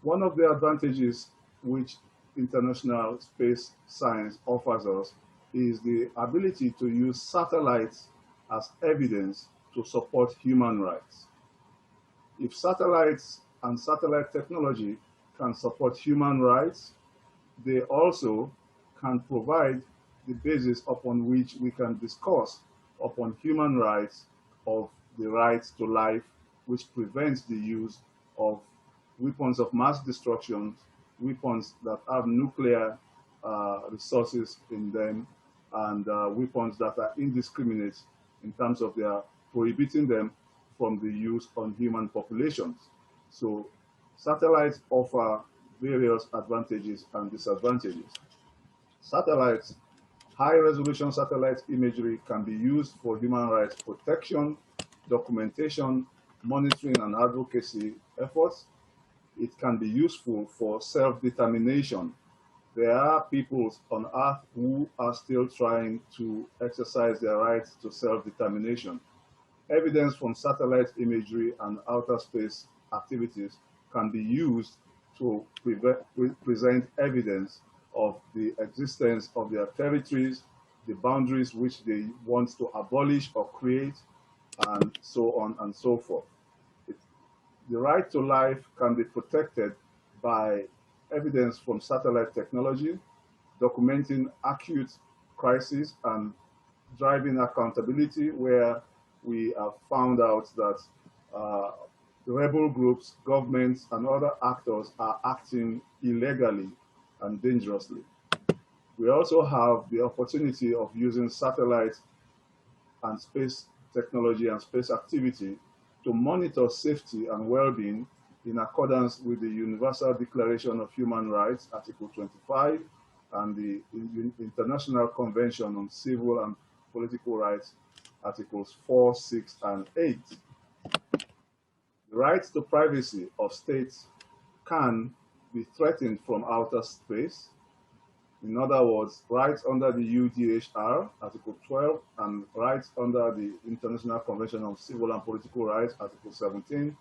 One of the advantages which international space science offers us is the ability to use satellites as evidence to support human rights. If satellites and satellite technology can support human rights, they also can provide the basis upon which we can discuss upon human rights of the right to life, which prevents the use of weapons of mass destruction, weapons that have nuclear resources in them, and weapons that are indiscriminate in terms of their prohibiting them from the use on human populations. So satellites offer various advantages and disadvantages. Satellites, high-resolution satellite imagery can be used for human rights protection, documentation, monitoring, and advocacy efforts. It can be useful for self-determination. There are peoples on Earth who are still trying to exercise their rights to self-determination. Evidence from satellite imagery and outer space activities can be used to present evidence of the existence of their territories, the boundaries which they want to abolish or create, and so on and so forth. The right to life can be protected by evidence from satellite technology, documenting acute crises and driving accountability, where we have found out that the rebel groups, governments, and other actors are acting illegally and dangerously. We also have the opportunity of using satellite and space technology and space activity to monitor safety and well-being in accordance with the Universal Declaration of Human Rights, Article 25, and the International Convention on Civil and Political Rights, Articles 4, 6, and 8. The rights to privacy of states can be threatened from outer space. In other words, rights under the UDHR, Article 12, and rights under the International Convention on Civil and Political Rights, Article 17,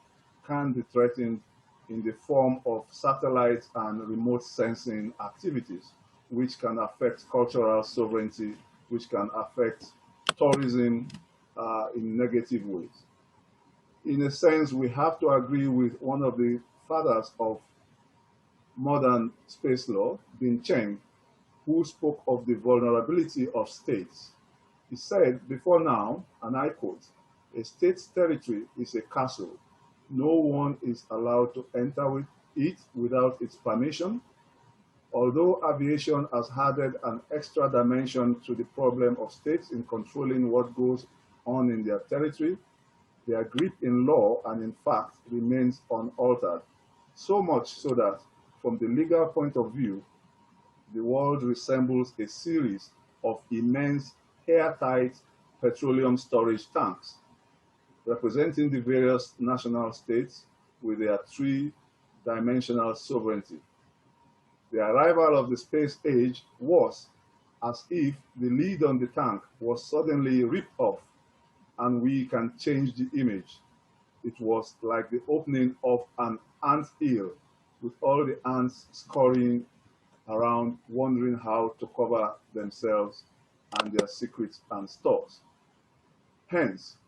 can be threatened in the form of satellite and remote sensing activities, which can affect cultural sovereignty, which can affect tourism in negative ways. In a sense, we have to agree with one of the fathers of modern space law, Bin Cheng, who spoke of the vulnerability of states. He said, before now, and I quote, "A state's territory is a castle. No one is allowed to enter it without its permission. Although aviation has added an extra dimension to the problem of states in controlling what goes on in their territory, their grip in law and in fact remains unaltered, so much so that from the legal point of view, the world resembles a series of immense airtight petroleum storage tanks, representing the various national states with their three-dimensional sovereignty. The arrival of the space age was as if the lid on the tank was suddenly ripped off and we can change the image. It was like the opening of an ant hill with all the ants scurrying around, wondering how to cover themselves and their secrets and stores. Hence,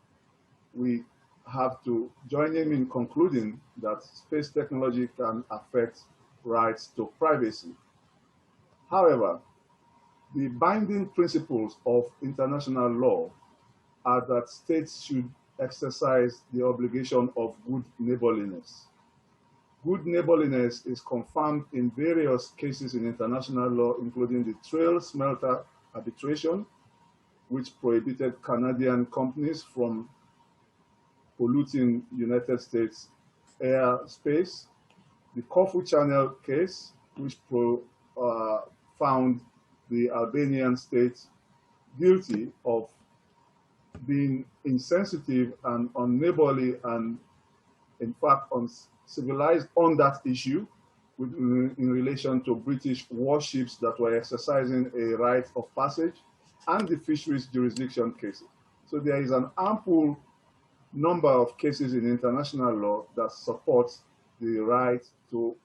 we have to join him in concluding that space technology can affect rights to privacy. However, the binding principles of international law are that states should exercise the obligation of good neighborliness. Good neighborliness is confirmed in various cases in international law, including the Trail Smelter Arbitration, which prohibited Canadian companies from polluting United States airspace, the Corfu Channel case, which found the Albanian state guilty of being insensitive and unneighborly and, in fact, uncivilized on that issue in relation to British warships that were exercising a right of passage, and the fisheries jurisdiction cases. So there is an ample number of cases in international law that supports the right to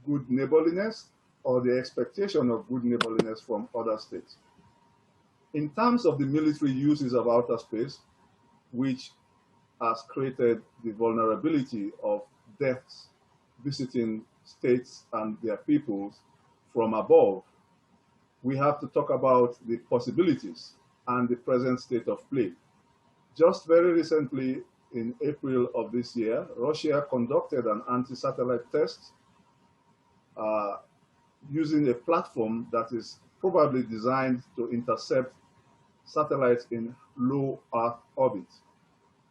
good neighborliness or the expectation of good neighborliness from other states. In terms of the military uses of outer space, which has created the vulnerability of deaths visiting states and their peoples from above, we have to talk about the possibilities and the present state of play. Just very recently, in April of this year, Russia conducted an anti-satellite test using a platform that is probably designed to intercept satellites in low Earth orbit.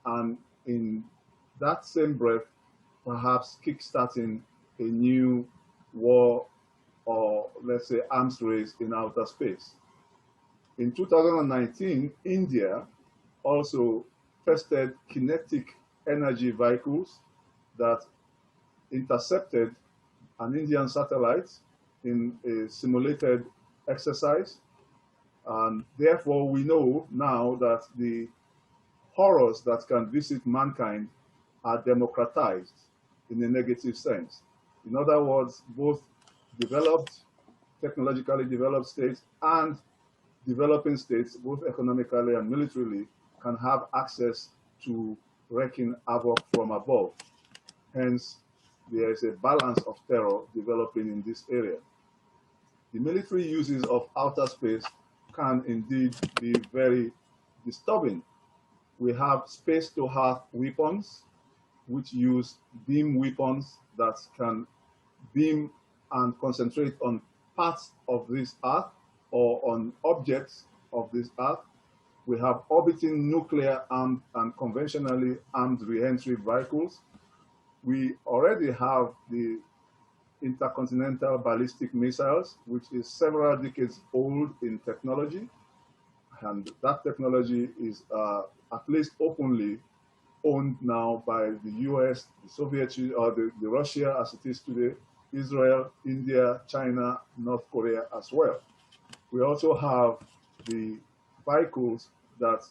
And in that same breath, perhaps kickstarting a new war or, let's say, arms race in outer space. In 2019, India also tested kinetic energy vehicles that intercepted an Indian satellite in a simulated exercise. And therefore, we know now that the horrors that can visit mankind are democratized in a negative sense. In other words, both developed, technologically developed states and developing states, both economically and militarily, can have access to wreaking havoc from above. Hence, there is a balance of terror developing in this area. The military uses of outer space can indeed be very disturbing. We have space-to-earth weapons, which use beam weapons that can beam and concentrate on parts of this Earth or on objects of this Earth. We have orbiting nuclear-armed and conventionally armed re-entry vehicles. We already have the intercontinental ballistic missiles, which is several decades old in technology. And that technology is at least openly owned now by the US, the Soviet Union, or the Russia as it is today, Israel, India, China, North Korea as well. We also have the vehicles that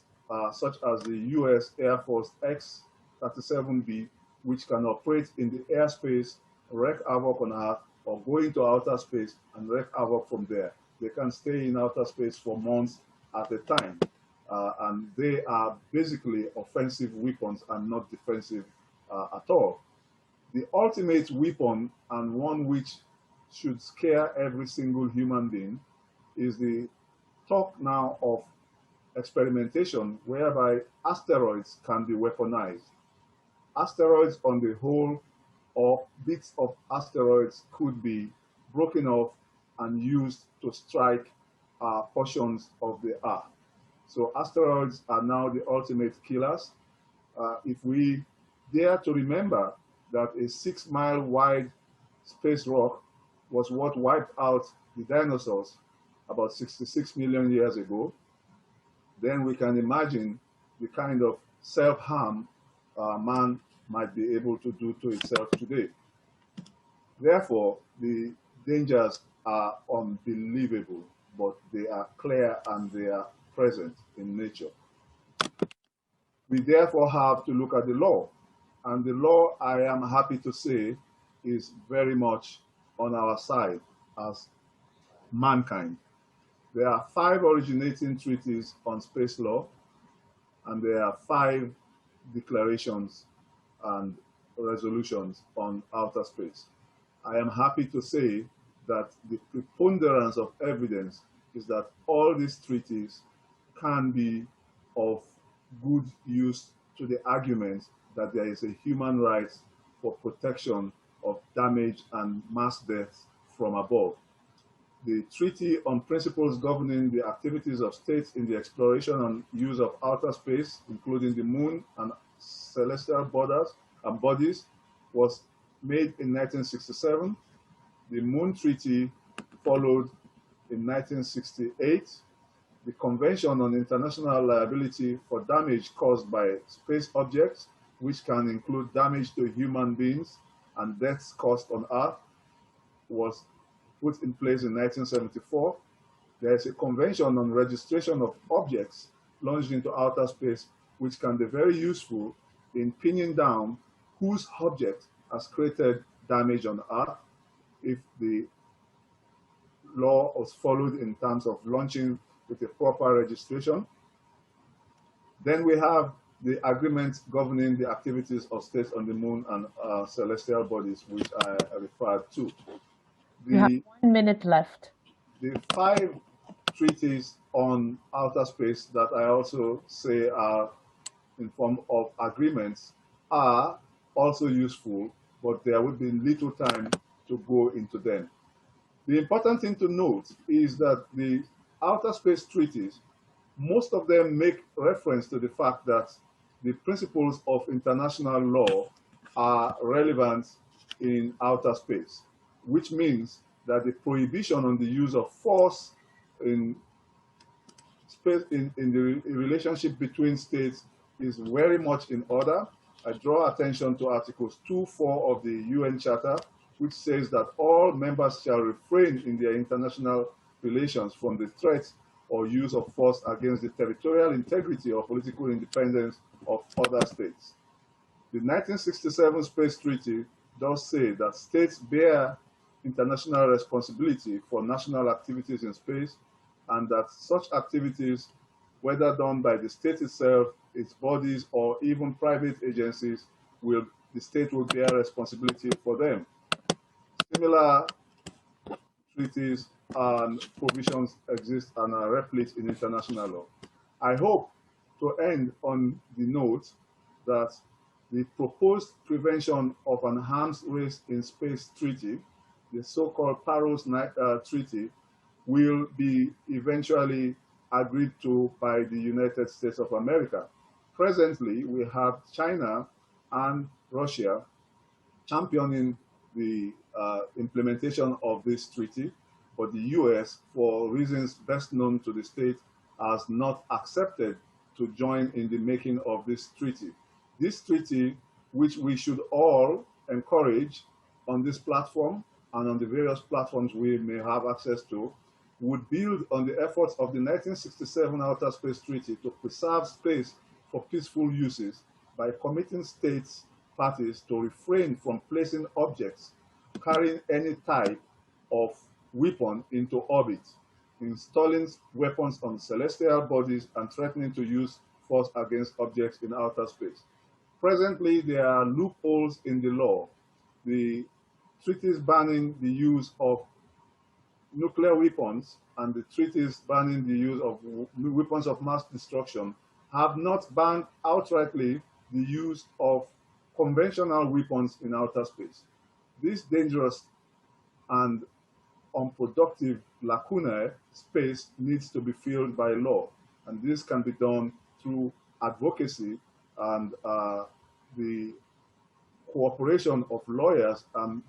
such as the US Air Force X-37B, which can operate in the airspace, wreak havoc on Earth, or go into outer space and wreak havoc from there. They can stay in outer space for months at a time. And they are basically offensive weapons and not defensive at all. The ultimate weapon, and one which should scare every single human being, is the talk now of experimentation whereby asteroids can be weaponized. Asteroids on the whole, or bits of asteroids, could be broken off and used to strike portions of the Earth. So asteroids are now the ultimate killers. If we dare to remember that a 6-mile wide space rock was what wiped out the dinosaurs about 66 million years ago, then we can imagine the kind of self-harm man might be able to do to itself today. Therefore, the dangers are unbelievable, but they are clear and they are present in nature. We therefore have to look at the law. And the law, I am happy to say, is very much on our side as mankind. There are 5 originating treaties on space law, and there are 5 declarations and resolutions on outer space. I am happy to say that the preponderance of evidence is that all these treaties can be of good use to the argument that there is a human right for protection of damage and mass deaths from above. The Treaty on Principles Governing the Activities of States in the Exploration and Use of Outer Space, including the Moon and celestial bodies, was made in 1967. The Moon Treaty followed in 1968. The Convention on International Liability for Damage Caused by Space Objects, which can include damage to human beings and deaths caused on Earth, was put in place in 1974. There is a Convention on Registration of Objects launched into outer space, which can be very useful in pinning down whose object has created damage on Earth if the law was followed in terms of launching with a proper registration. Then we have the agreement governing the activities of states on the Moon and celestial bodies, which I referred to. You have 1 minute left. The 5 treaties on outer space that I also say are in form of agreements are also useful, but there would be little time to go into them. The important thing to note is that the outer space treaties, most of them make reference to the fact that the principles of international law are relevant in outer space, which means that the prohibition on the use of force in space in the relationship between states is very much in order. I draw attention to Articles 2.4 of the UN Charter, which says that all members shall refrain in their international relations from the threat or use of force against the territorial integrity or political independence of other states. The 1967 Space Treaty does say that states bear international responsibility for national activities in space, and that such activities, whether done by the state itself, its bodies, or even private agencies, the state will bear responsibility for them. Similar treaties and provisions exist and are replete in international law. I hope to end on the note that the proposed Prevention of an Arms Race in Space Treaty, the so-called Paros Treaty, will be eventually agreed to by the United States of America. Presently, we have China and Russia championing the implementation of this treaty, but the US, for reasons best known to the state, has not accepted to join in the making of this treaty. This treaty, which we should all encourage on this platform and on the various platforms we may have access to, would build on the efforts of the 1967 Outer Space Treaty to preserve space for peaceful uses by committing states parties to refrain from placing objects carrying any type of weapon into orbit, installing weapons on celestial bodies, and threatening to use force against objects in outer space. Presently, there are loopholes in the law. The treaties banning the use of nuclear weapons and the treaties banning the use of weapons of mass destruction have not banned outrightly the use of conventional weapons in outer space. This dangerous and unproductive lacunae space needs to be filled by law, and this can be done through advocacy and the cooperation of lawyers and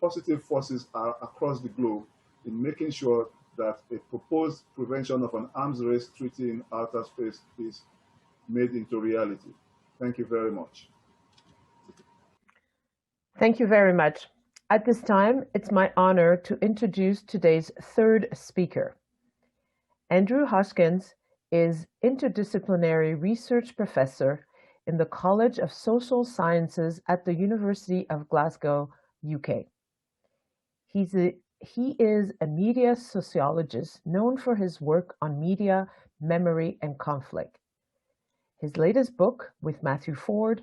positive forces across the globe in making sure that a proposed Prevention of an Arms Race Treaty in outer space is made into reality. Thank you very much. Thank you very much. At this time, it's my honor to introduce today's third speaker. Andrew Hoskins is Interdisciplinary Research Professor in the College of Social Sciences at the University of Glasgow, UK. He is a media sociologist known for his work on media, memory, and conflict. His latest book with Matthew Ford,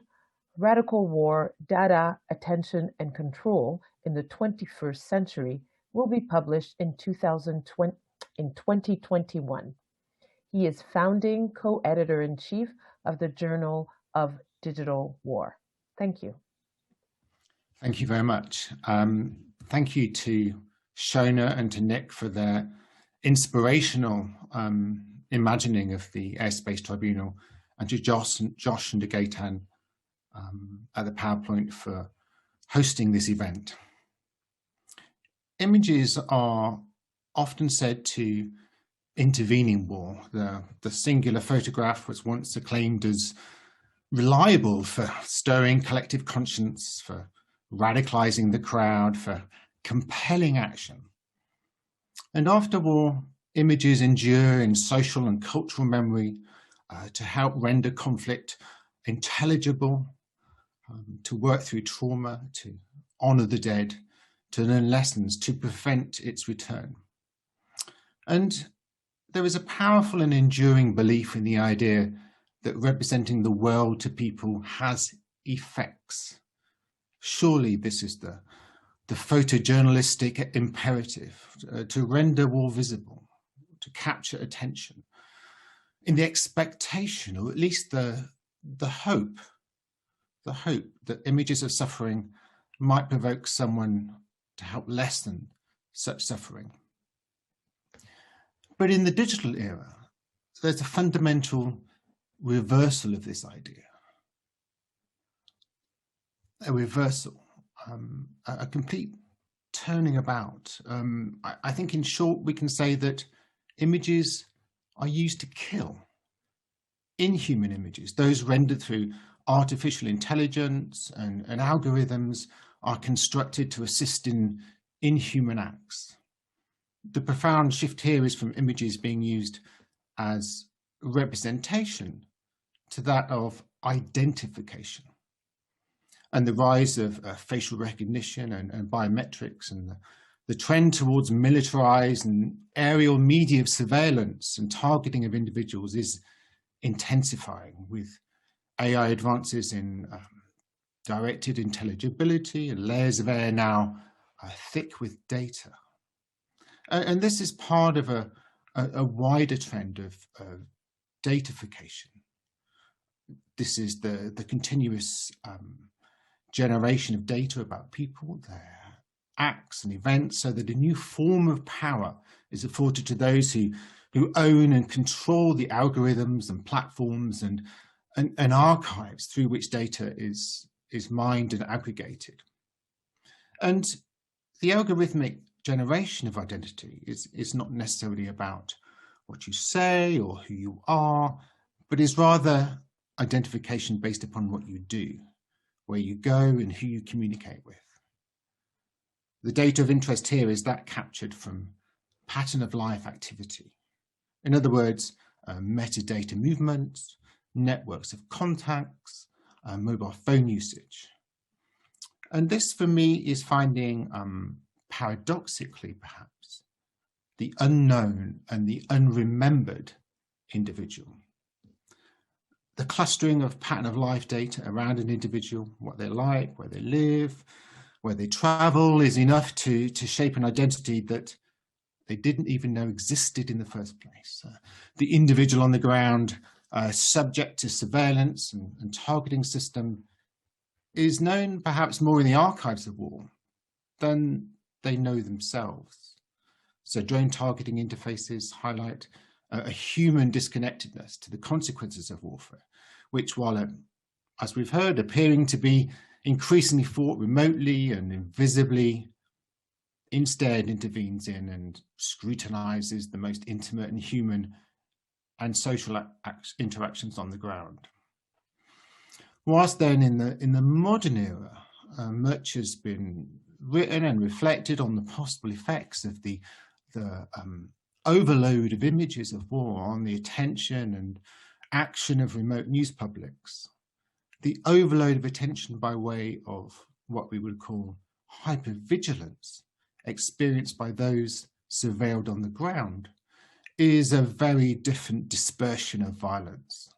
Radical War, Data, Attention, and Control in the 21st Century, will be published in 2021. He is founding co-editor-in-chief of the Journal of digital war. Thank you. Thank you very much. Thank you to Shona and to Nick for their inspirational imagining of the Airspace Tribunal, and to Josh and to Gaitan at the PowerPoint for hosting this event. Images are often said to intervene in war. The singular photograph was once acclaimed as reliable for stirring collective conscience, for radicalizing the crowd, for compelling action. And after war, images endure in social and cultural memory to help render conflict intelligible, to work through trauma, to honor the dead, to learn lessons, to prevent its return. And there is a powerful and enduring belief in the idea that representing the world to people has effects. Surely this is the photojournalistic imperative, to render war visible, to capture attention, in the expectation, or at least the hope that images of suffering might provoke someone to help lessen such suffering. But in the digital era, there's a fundamental reversal of this idea. A reversal, a complete turning about. I think in short, we can say that images are used to kill. Inhuman images, those rendered through artificial intelligence and algorithms, are constructed to assist in inhuman acts. The profound shift here is from images being used as representation to that of identification. And the rise of facial recognition and biometrics, and the trend towards militarized and aerial media of surveillance and targeting of individuals is intensifying, with AI advances in directed intelligibility and layers of air now thick with data. And this is part of a wider trend of datafication. This is the continuous generation of data about people, their acts and events, so that a new form of power is afforded to those who own and control the algorithms and platforms and archives through which data is mined and aggregated. And the algorithmic generation of identity is not necessarily about what you say or who you are, but is rather identification based upon what you do, where you go and who you communicate with. The data of interest here is that captured from pattern of life activity. In other words, metadata movements, networks of contacts, mobile phone usage. And this for me is finding, paradoxically perhaps, the unknown and the unremembered individual. The clustering of pattern of life data around an individual, what they like, where they live, where they travel, is enough to shape an identity that they didn't even know existed in the first place. The individual on the ground, subject to surveillance and targeting system, is known perhaps more in the archives of war than they know themselves. So drone targeting interfaces highlight a human disconnectedness to the consequences of warfare, which, while, as we've heard, appearing to be increasingly fought remotely and invisibly, instead intervenes in and scrutinizes the most intimate and human and social interactions on the ground. Whilst then in the modern era, much has been written and reflected on the possible effects of the overload of images of war on the attention and action of remote news publics. The overload of attention by way of what we would call hypervigilance experienced by those surveilled on the ground is a very different dispersion of violence.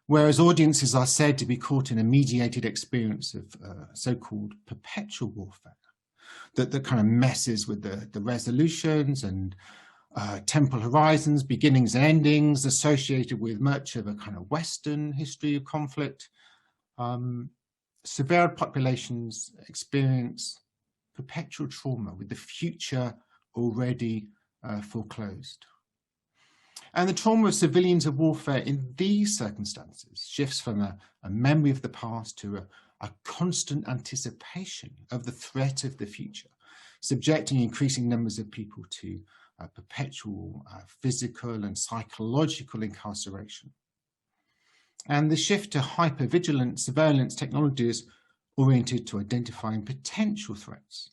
Whereas audiences are said to be caught in a mediated experience of so-called perpetual warfare that kind of messes with the resolutions and temporal horizons, beginnings and endings, associated with much of a kind of Western history of conflict. Severe populations experience perpetual trauma with the future already foreclosed. And the trauma of civilians of warfare in these circumstances shifts from a memory of the past to a constant anticipation of the threat of the future, subjecting increasing numbers of people to perpetual physical and psychological incarceration. And the shift to hypervigilant surveillance technologies oriented to identifying potential threats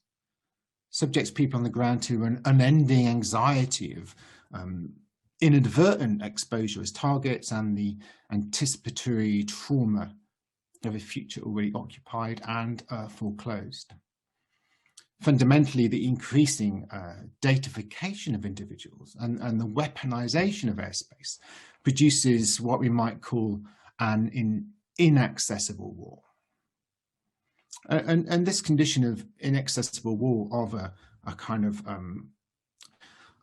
subjects people on the ground to an unending anxiety of inadvertent exposure as targets and the anticipatory trauma of a future already occupied and foreclosed. Fundamentally, the increasing datafication of individuals and the weaponization of airspace produces what we might call an inaccessible war. And this condition of inaccessible war, of a kind of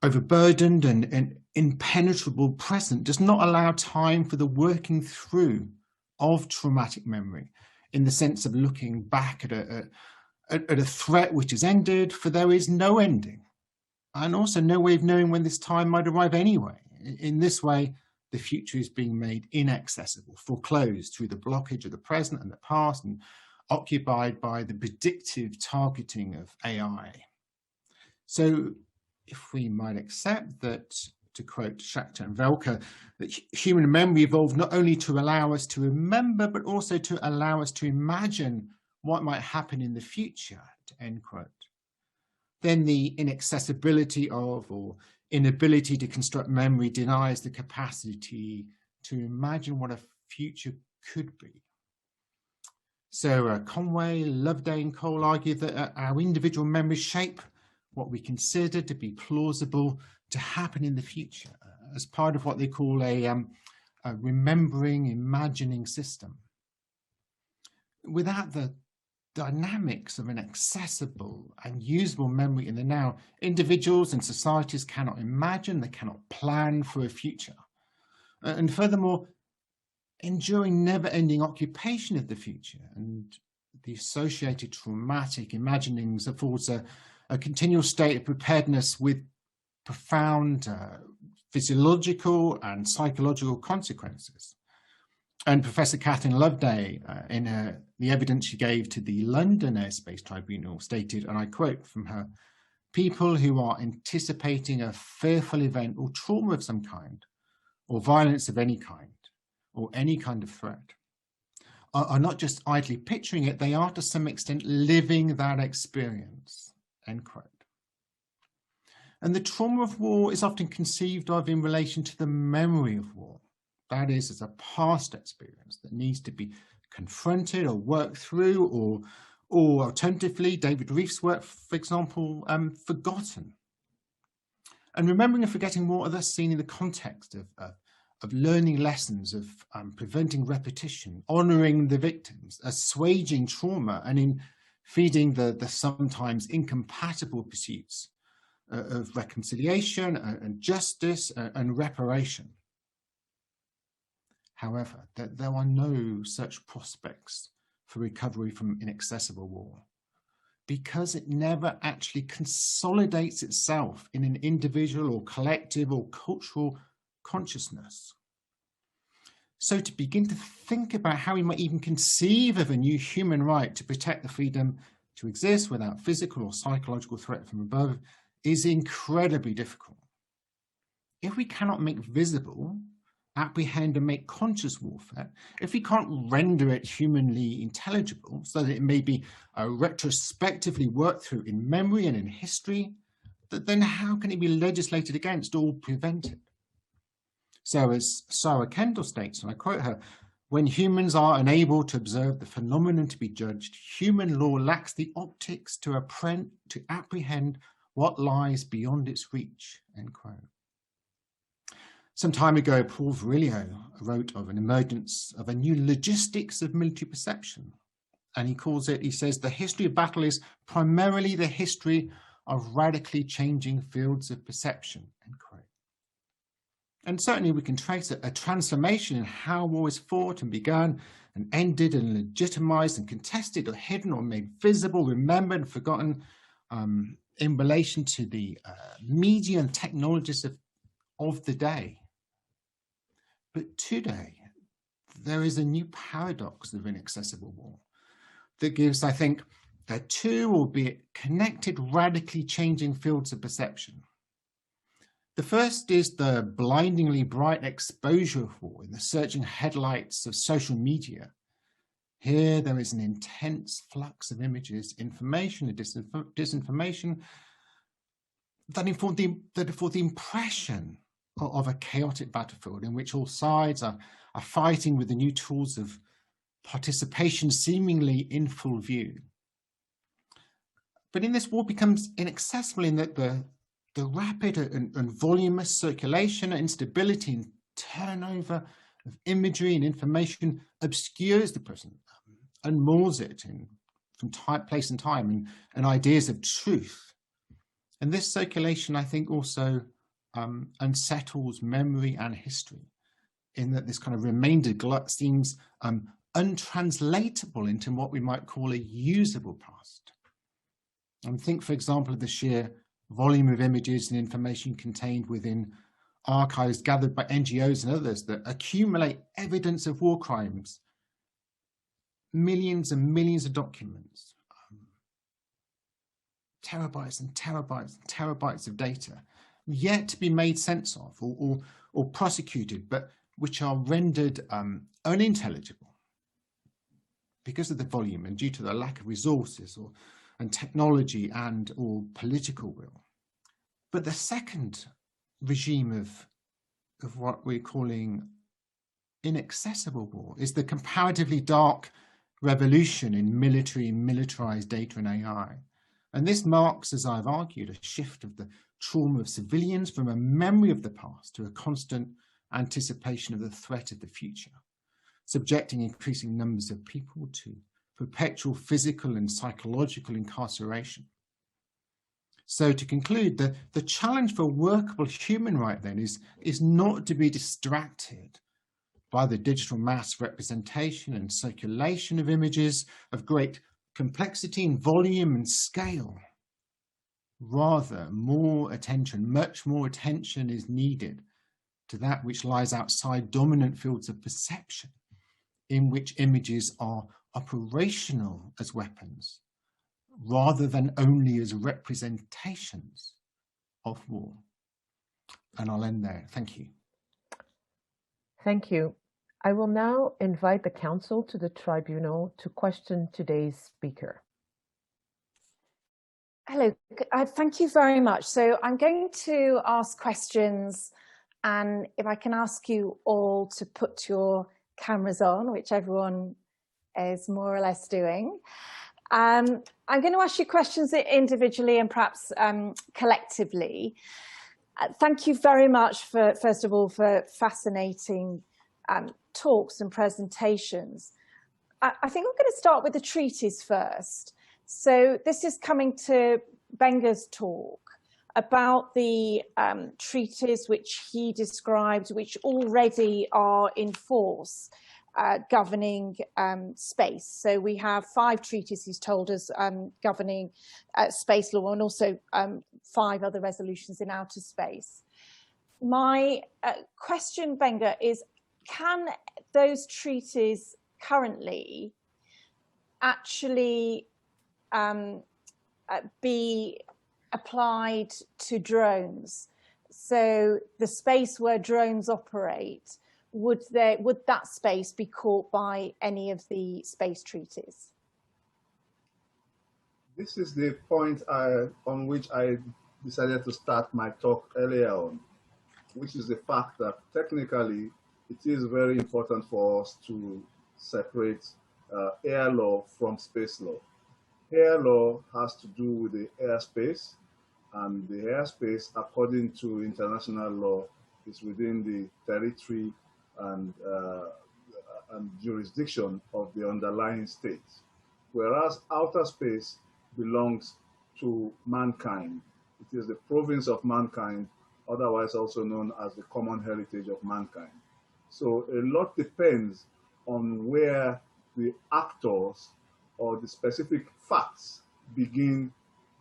overburdened and impenetrable present, does not allow time for the working through of traumatic memory, in the sense of looking back at a threat which has ended, for there is no ending, and also no way of knowing when this time might arrive anyway. In this way, the future is being made inaccessible, foreclosed through the blockage of the present and the past, and occupied by the predictive targeting of AI. So if we might accept that, to quote Schachter and Welker, that human memory evolved not only to allow us to remember, but also to allow us to imagine what might happen in the future, to end quote, then the inaccessibility of, or inability to construct memory, denies the capacity to imagine what a future could be. So Conway, Loveday and Cole argue that our individual memories shape what we consider to be plausible to happen in the future, as part of what they call a remembering, imagining system. Without the dynamics of an accessible and usable memory in the now, individuals and societies cannot imagine, they cannot plan for a future. And furthermore, enduring never-ending occupation of the future and the associated traumatic imaginings affords a continual state of preparedness with profound physiological and psychological consequences. And Professor Catherine Loveday, in the evidence she gave to the London Airspace Tribunal, stated, and I quote from her, "People who are anticipating a fearful event or trauma of some kind, or violence of any kind, or any kind of threat, are not just idly picturing it, they are to some extent living that experience," end quote. And the trauma of war is often conceived of in relation to the memory of war. That is, as a past experience that needs to be confronted or worked through, or alternatively, David Reef's work, for example, forgotten. And remembering and forgetting war are thus seen in the context of learning lessons, of preventing repetition, honouring the victims, assuaging trauma, and in feeding the sometimes incompatible pursuits of reconciliation and justice and reparation. However, there are no such prospects for recovery from inaccessible war, because it never actually consolidates itself in an individual or collective or cultural consciousness. So to begin to think about how we might even conceive of a new human right to protect the freedom to exist without physical or psychological threat from above is incredibly difficult. If we cannot make visible, apprehend and make conscious warfare, if we can't render it humanly intelligible so that it may be retrospectively worked through in memory and in history, then how can it be legislated against or prevented? So as Sarah Kendall states, and I quote her, "When humans are unable to observe the phenomenon to be judged, human law lacks the optics to apprehend what lies beyond its reach," end quote. Some time ago, Paul Virilio wrote of an emergence of a new logistics of military perception. And he says, "The history of battle is primarily the history of radically changing fields of perception," end quote. And certainly we can trace a transformation in how war is fought and begun and ended and legitimized and contested or hidden or made visible, remembered, and forgotten in relation to the media and technologies of the day. But today, there is a new paradox of inaccessible war that gives, I think, two, albeit connected, radically changing fields of perception. The first is the blindingly bright exposure of war in the surging headlights of social media. Here there is an intense flux of images, information and disinformation that afford the impression of a chaotic battlefield in which all sides are fighting with the new tools of participation seemingly in full view. But in this war becomes inaccessible in that the rapid and voluminous circulation and instability and turnover of imagery and information obscures the present and moulds it from place and time and ideas of truth. And this circulation, I think, also unsettles memory and history in that this kind of remainder glut seems untranslatable into what we might call a usable past. And think, for example, of the sheer volume of images and information contained within archives gathered by NGOs and others that accumulate evidence of war crimes, millions and millions of documents, terabytes and terabytes and terabytes of data, yet to be made sense of or prosecuted, but which are rendered unintelligible because of the volume and due to the lack of resources and technology or political will. But the second regime of what we're calling inaccessible war is the comparatively dark revolution in militarized data and AI. And this marks, as I've argued, a shift of the trauma of civilians from a memory of the past to a constant anticipation of the threat of the future, subjecting increasing numbers of people to perpetual physical and psychological incarceration. So to conclude, the challenge for workable human right then is not to be distracted by the digital mass representation and circulation of images of great complexity and volume and scale. Rather, much more attention is needed to that which lies outside dominant fields of perception, in which images are operational as weapons, rather than only as representations of war. And I'll end there. Thank you. Thank you. I will now invite the counsel to the tribunal to question today's speaker. Hello, thank you very much. So I'm going to ask questions, and if I can ask you all to put your cameras on, which everyone is more or less doing. I'm going to ask you questions individually and perhaps collectively. Thank you very much first of all, for fascinating talks and presentations. I think I'm going to start with the treaties first. So this is coming to Benga's talk about the treaties which he described, which already are in force, governing space. So we have 5 treaties, he's told us, governing space law, and also 5 other resolutions in outer space. My question, Benga, is can those treaties currently actually be applied to drones? So the space where drones operate, would that space be caught by any of the space treaties? This is the point on which I decided to start my talk earlier on, which is the fact that technically it is very important for us to separate air law from space law. Air law has to do with the airspace, and the airspace, according to international law, is within the territory and jurisdiction of the underlying states, whereas outer space belongs to mankind. It is the province of mankind otherwise also known as the common heritage of mankind. So a lot depends on where the actors or the specific facts begin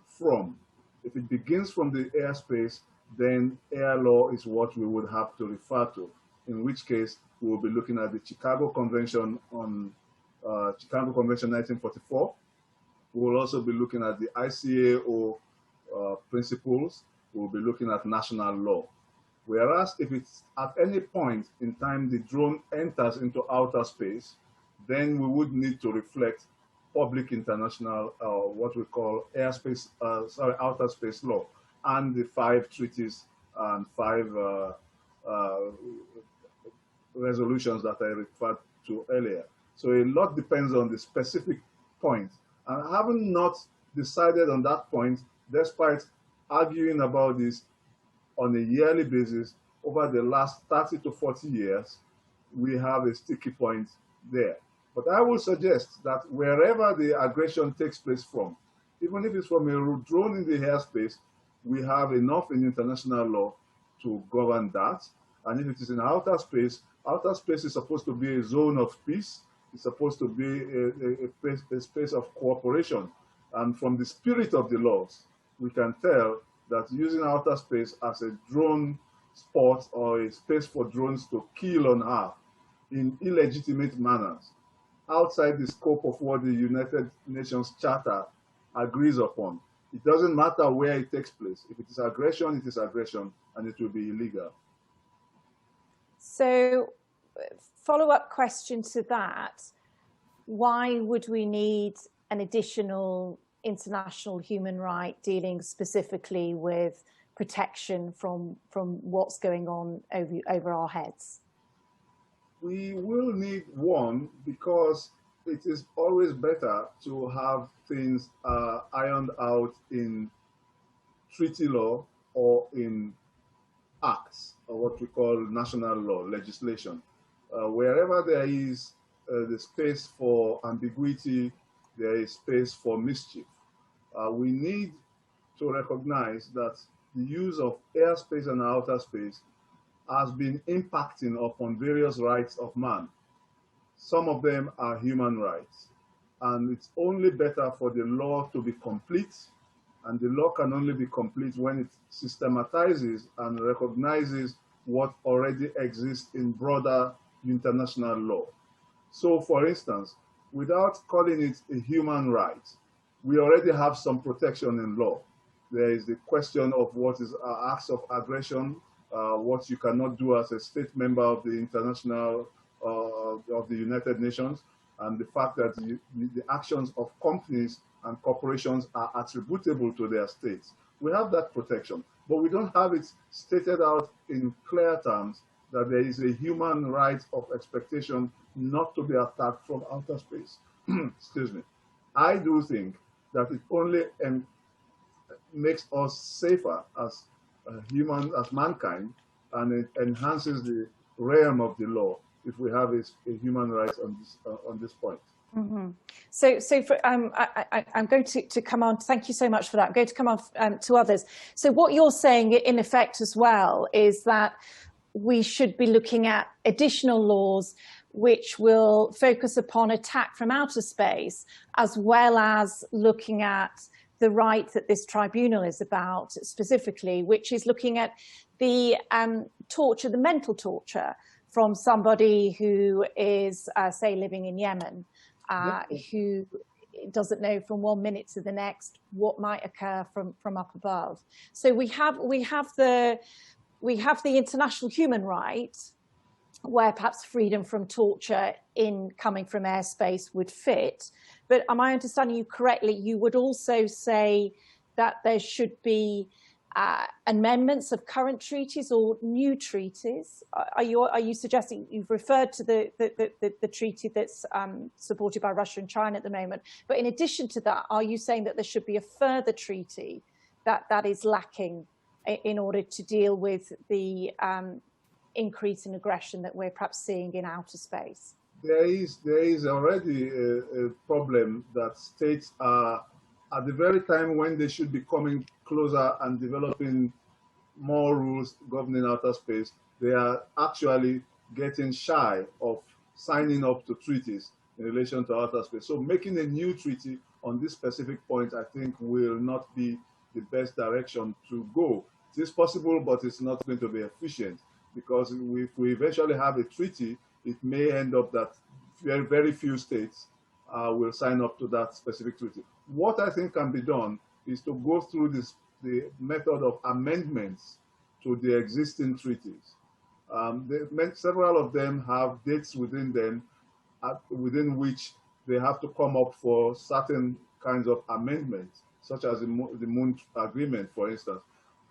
from. If it begins from the airspace, then air law is what we would have to refer to, in which case we will be looking at the Chicago Convention on Chicago Convention 1944. We will also be looking at the ICAO principles. We will be looking at national law. Whereas if it's at any point in time the drone enters into outer space, then we would need to reflect public international, what we call outer space law, and the 5 treaties and 5 resolutions that I referred to earlier. So a lot depends on the specific point. And having not decided on that point, despite arguing about this on a yearly basis over the last 30 to 40 years, we have a sticky point there. But I will suggest that wherever the aggression takes place from, even if it's from a drone in the airspace, we have enough in international law to govern that. And if it is in outer space is supposed to be a zone of peace. It's supposed to be a space of cooperation. And from the spirit of the laws, we can tell that using outer space as a drone sport or a space for drones to kill on Earth in illegitimate manners, outside the scope of what the United Nations Charter agrees upon. It doesn't matter where it takes place. If it is aggression, and it will be illegal. So, follow-up question to that, why would we need an additional international human right dealing specifically with protection from what's going on over our heads? We will need one because it is always better to have things ironed out in treaty law or in acts, or what we call national law, legislation. Wherever there is the space for ambiguity, there is space for mischief. We need to recognize that the use of airspace and outer space has been impacting upon various rights of man. Some of them are human rights, and it's only better for the law to be complete, and the law can only be complete when it systematizes and recognizes what already exists in broader international law. So, for instance, without calling it a human right, we already have some protection in law. There is the question of what is acts of aggression, what you cannot do as a state member of the international, of the United Nations, and the fact that the actions of companies and corporations are attributable to their states. We have that protection, but we don't have it stated out in clear terms that there is a human right of expectation not to be attacked from outer space. Excuse me. I do think that it only makes us safer as human, as mankind, and it enhances the realm of the law if we have a human rights on this point. Mm-hmm. So I'm going to come on. Thank you so much for that. I'm going to come on to others. So what you're saying, in effect, as well, is that we should be looking at additional laws which will focus upon attack from outer space, as well as looking at the right that this tribunal is about specifically, which is looking at the torture, the mental torture from somebody who is, say, living in Yemen, who doesn't know from one minute to the next what might occur from up above. So we have the international human right, where perhaps freedom from torture in coming from airspace would fit. But am I understanding you correctly? You would also say that there should be amendments of current treaties or new treaties. Are you suggesting, you've referred to the treaty that's supported by Russia and China at the moment, but in addition to that, are you saying that there should be a further treaty that is lacking in order to deal with the increase in aggression that we're perhaps seeing in outer space? There is already a problem that states are at the very time when they should be coming closer and developing more rules governing outer space, they are actually getting shy of signing up to treaties in relation to outer space. So making a new treaty on this specific point, I think, will not be the best direction to go. It is possible, but it's not going to be efficient, because if we eventually have a treaty, it may end up that very, very few states will sign up to that specific treaty. What I think can be done is to go through the method of amendments to the existing treaties. Several of them have dates within them within which they have to come up for certain kinds of amendments, such as the Moon Agreement, for instance.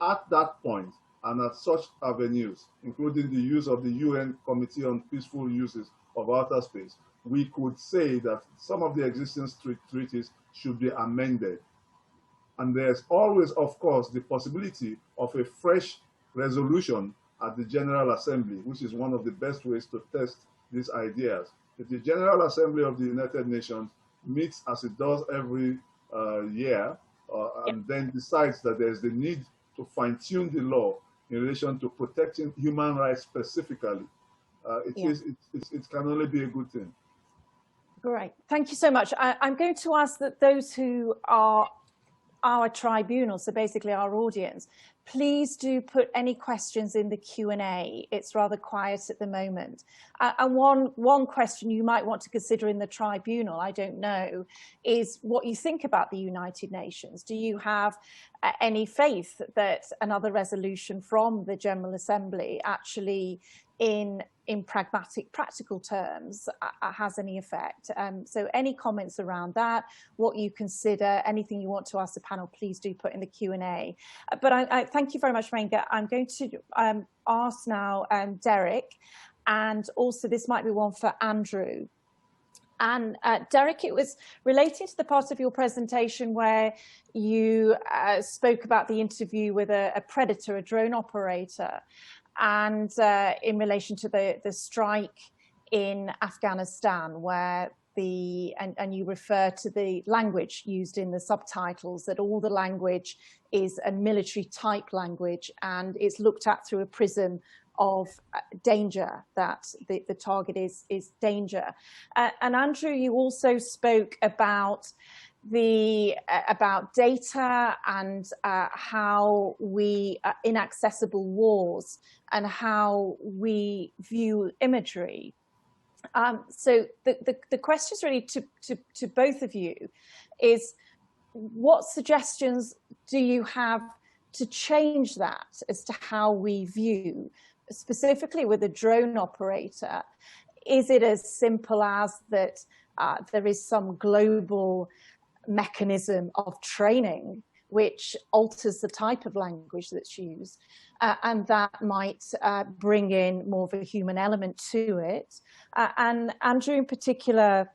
At that point, and at such avenues, including the use of the UN Committee on Peaceful Uses of Outer Space, we could say that some of the existing treaties should be amended. And there's always, of course, the possibility of a fresh resolution at the General Assembly, which is one of the best ways to test these ideas. If the General Assembly of the United Nations meets as it does every year, and then decides that there's the need to fine-tune the law in relation to protecting human rights specifically, it can only be a good thing. Great, thank you so much. I'm going to ask that those who are our tribunal, so basically our audience, please do put any questions in the Q&A. It's rather quiet at the moment. And one question you might want to consider in the tribunal, I don't know, is what you think about the United Nations. Do you have any faith that another resolution from the General Assembly actually in pragmatic, practical terms has any effect? So any comments around that, what you consider, anything you want to ask the panel, please do put in the Q&A. But I thank you very much, Renga. I'm going to ask now Derek, and also this might be one for Andrew. And Derek, it was relating to the part of your presentation where you spoke about the interview with a predator, a drone operator, and in relation to the strike in Afghanistan, where and you refer to the language used in the subtitles, that all the language is a military type language, and it's looked at through a prism of danger, that the target is danger. And Andrew, you also spoke about about data and how we inaccessible wars and how we view imagery. So the question is really to both of you is, what suggestions do you have to change that as to how we view, specifically with a drone operator? Is it as simple as that there is some global mechanism of training which alters the type of language that's used, and that might bring in more of a human element to it? And Andrew, in particular,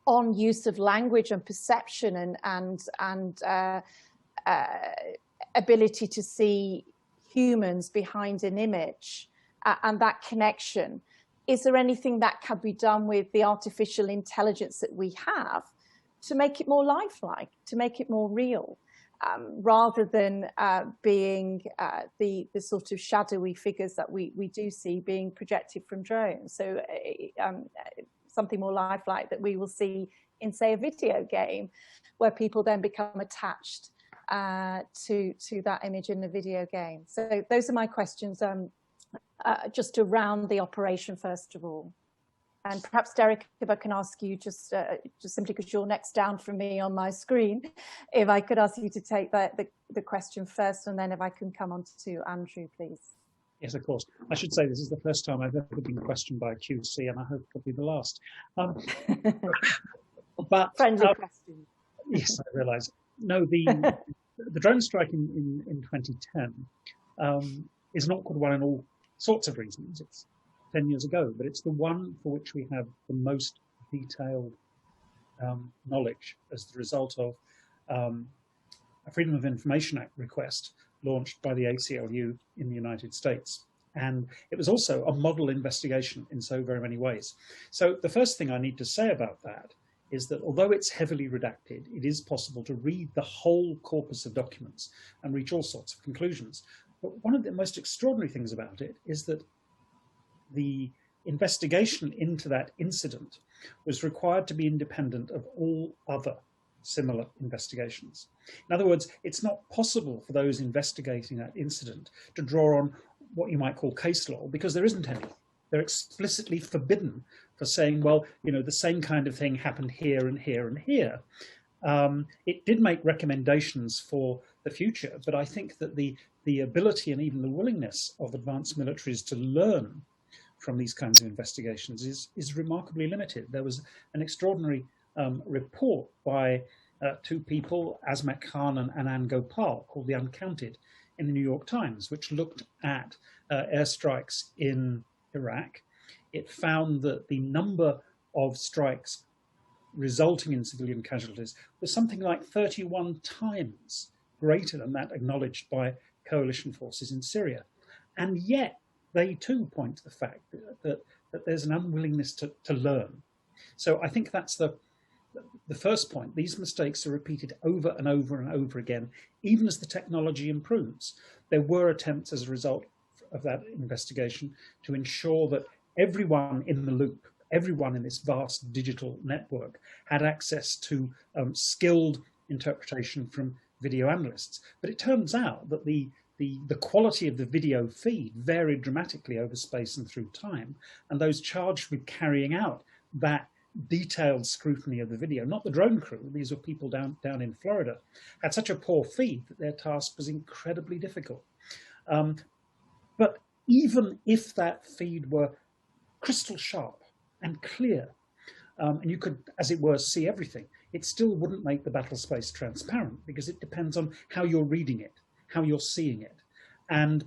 on use of language and perception and ability to see humans behind an image and that connection. Is there anything that can be done with the artificial intelligence that we have to make it more lifelike, to make it more real, rather than being the sort of shadowy figures that we do see being projected from drones? So something more lifelike that we will see in, say, a video game, where people then become attached to that image in the video game. So those are my questions, just around the operation, first of all. And perhaps, Derek, if I can ask you, just simply because you're next down from me on my screen, if I could ask you to take the question first, and then if I can come on to Andrew, please. Yes, of course. I should say this is the first time I've ever been questioned by a QC, and I hope it'll be the last. But friendly question. Yes, I realise. No, the drone strike in 2010 is not good one in all sorts of reasons. It's 10 years ago, but it's the one for which we have the most detailed knowledge as the result of a Freedom of Information Act request launched by the ACLU in the United States. And it was also a model investigation in so very many ways. So the first thing I need to say about that is that although it's heavily redacted, it is possible to read the whole corpus of documents and reach all sorts of conclusions. But one of the most extraordinary things about it is that the investigation into that incident was required to be independent of all other similar investigations. In other words, it's not possible for those investigating that incident to draw on what you might call case law, because there isn't any. They're explicitly forbidden for saying, well, you know, the same kind of thing happened here and here and here. It did make recommendations for the future, but I think that the ability and even the willingness of advanced militaries to learn from these kinds of investigations is remarkably limited. There was an extraordinary report by two people, Azmat Khan and Anand Gopal, called The Uncounted, in the New York Times, which looked at airstrikes in Iraq. It found that the number of strikes resulting in civilian casualties was something like 31 times greater than that acknowledged by coalition forces in Syria. And yet they too point to the fact that there's an unwillingness to learn. So I think that's the first point. These mistakes are repeated over and over and over again, even as the technology improves. There were attempts as a result of that investigation to ensure that everyone in the loop, everyone in this vast digital network, had access to skilled interpretation from video analysts. But it turns out that the quality of the video feed varied dramatically over space and through time, and those charged with carrying out that detailed scrutiny of the video, not the drone crew, these were people down in Florida, had such a poor feed that their task was incredibly difficult. But even if that feed were crystal sharp and clear, and you could, as it were, see everything, it still wouldn't make the battle space transparent, because it depends on how you're reading it, how you're seeing it. And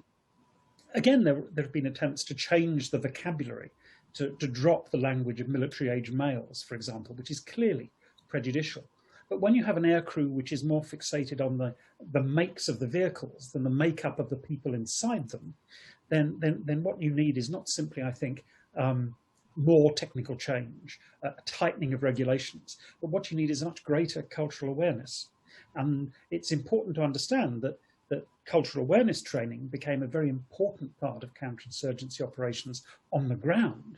again, there have been attempts to change the vocabulary, to drop the language of military-age males, for example, which is clearly prejudicial. But when you have an aircrew which is more fixated on the makes of the vehicles than the makeup of the people inside them, then what you need is not simply, I think, more technical change, a tightening of regulations, but what you need is a much greater cultural awareness. And it's important to understand that cultural awareness training became a very important part of counterinsurgency operations on the ground.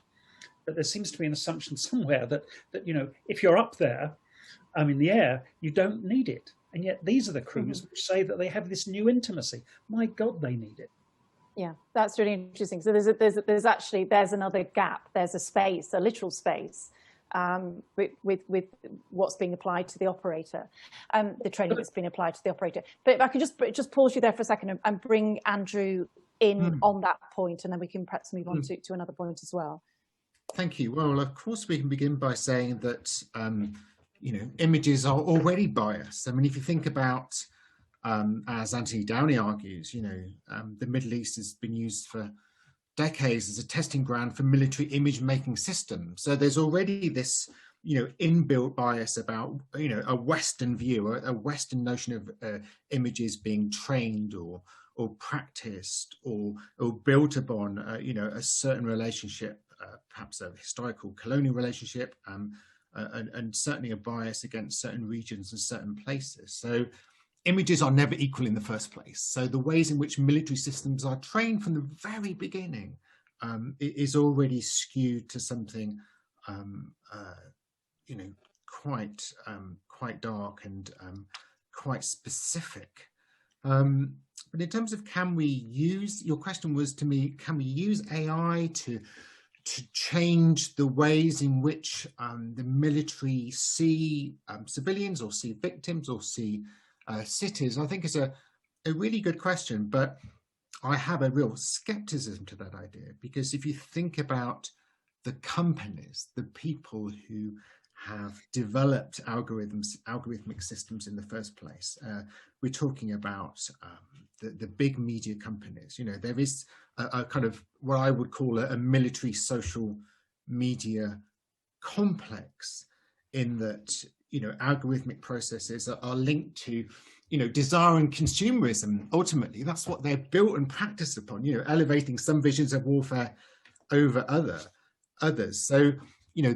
But there seems to be an assumption somewhere that you know, if you're up there, in the air, you don't need it. And yet these are the crews which say that they have this new intimacy. My God, they need it. Yeah, that's really interesting. So there's another gap. There's a space, a literal space, with what's being applied to the operator, the training that's been applied to the operator. But if I could just pause you there for a second and bring Andrew in on that point, and then we can perhaps move on to another point as well. Thank you. Well, of course, we can begin by saying that you know, images are already biased. I mean, if you think about, as Anthony Downey argues, you know, the Middle East has been used for decades as a testing ground for military image making systems. So there's already this, you know, inbuilt bias about, you know, a Western view, a Western notion of images being trained or practiced or built upon, you know, a certain relationship, perhaps a historical colonial relationship, and certainly a bias against certain regions and certain places. So images are never equal in the first place. So the ways in which military systems are trained from the very beginning is already skewed to something, you know, quite dark and quite specific. But in terms of, can we use, your question was to me, can we use AI to change the ways in which the military see civilians or see victims or see cities? I think it's a really good question, but I have a real skepticism to that idea, because if you think about the companies, the people who have developed algorithmic systems in the first place, we're talking about the big media companies. You know, there is a kind of what I would call a military social media complex, in that, you know, algorithmic processes are linked to, you know, desire and consumerism. Ultimately, that's what they're built and practiced upon, you know, elevating some visions of warfare over others. So, you know,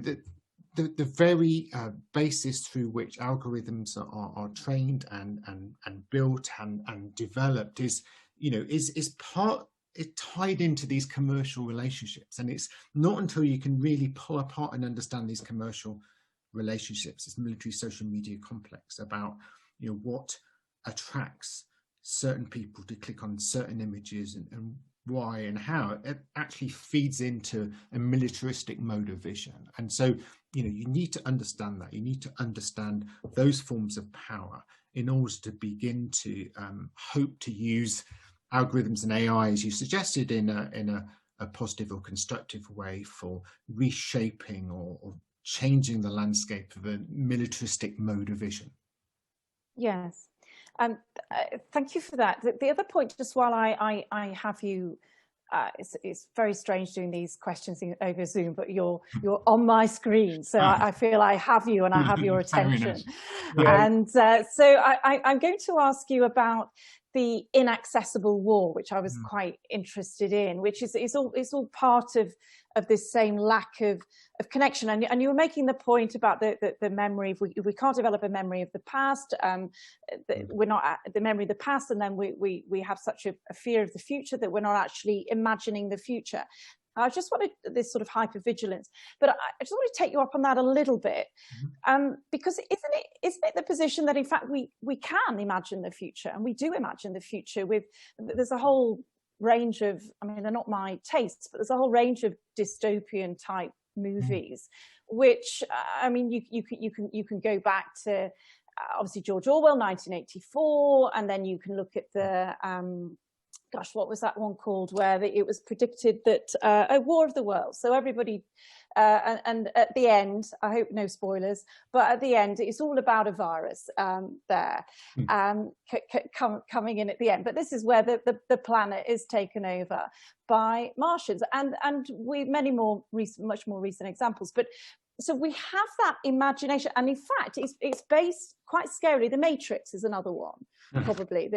the very basis through which algorithms are trained and built and developed is is tied into these commercial relationships. And it's not until you can really pull apart and understand these commercial relationships, this military social media complex, about what attracts certain people to click on certain images, and why and how it actually feeds into a militaristic mode of vision. And so you need to understand that. You need to understand those forms of power in order to begin to hope to use algorithms and AI, as you suggested, in a positive or constructive way for reshaping or changing the landscape of a militaristic mode of vision. Yes. Thank you for that. The other point, just while I have you, it's very strange doing these questions over Zoom, but you're on my screen, so I feel I have you and I have your attention. And so I'm going to ask you about the inaccessible wall, which I was quite interested in, which is all part of this same lack of connection. And you were making the point about the memory. If we can't develop a memory of the past, we're not at the memory of the past, and then we have such a fear of the future that we're not actually imagining the future. I just wanted this sort of hypervigilance, but I just want to take you up on that a little bit, because isn't it the position that in fact we can imagine the future, and we do imagine the future there's a whole range of, I mean, they're not my tastes, but there's a whole range of dystopian type movies, which I mean, you can go back to obviously George Orwell, 1984, and then you can look at the gosh, what was that one called, where it was predicted that a War of the Worlds. So everybody, and at the end, I hope no spoilers, but at the end, it's all about a virus there coming in at the end. But this is where the planet is taken over by Martians, and with many more much more recent examples. But so we have that imagination, and in fact, it's based quite scarily. The Matrix is another one, probably,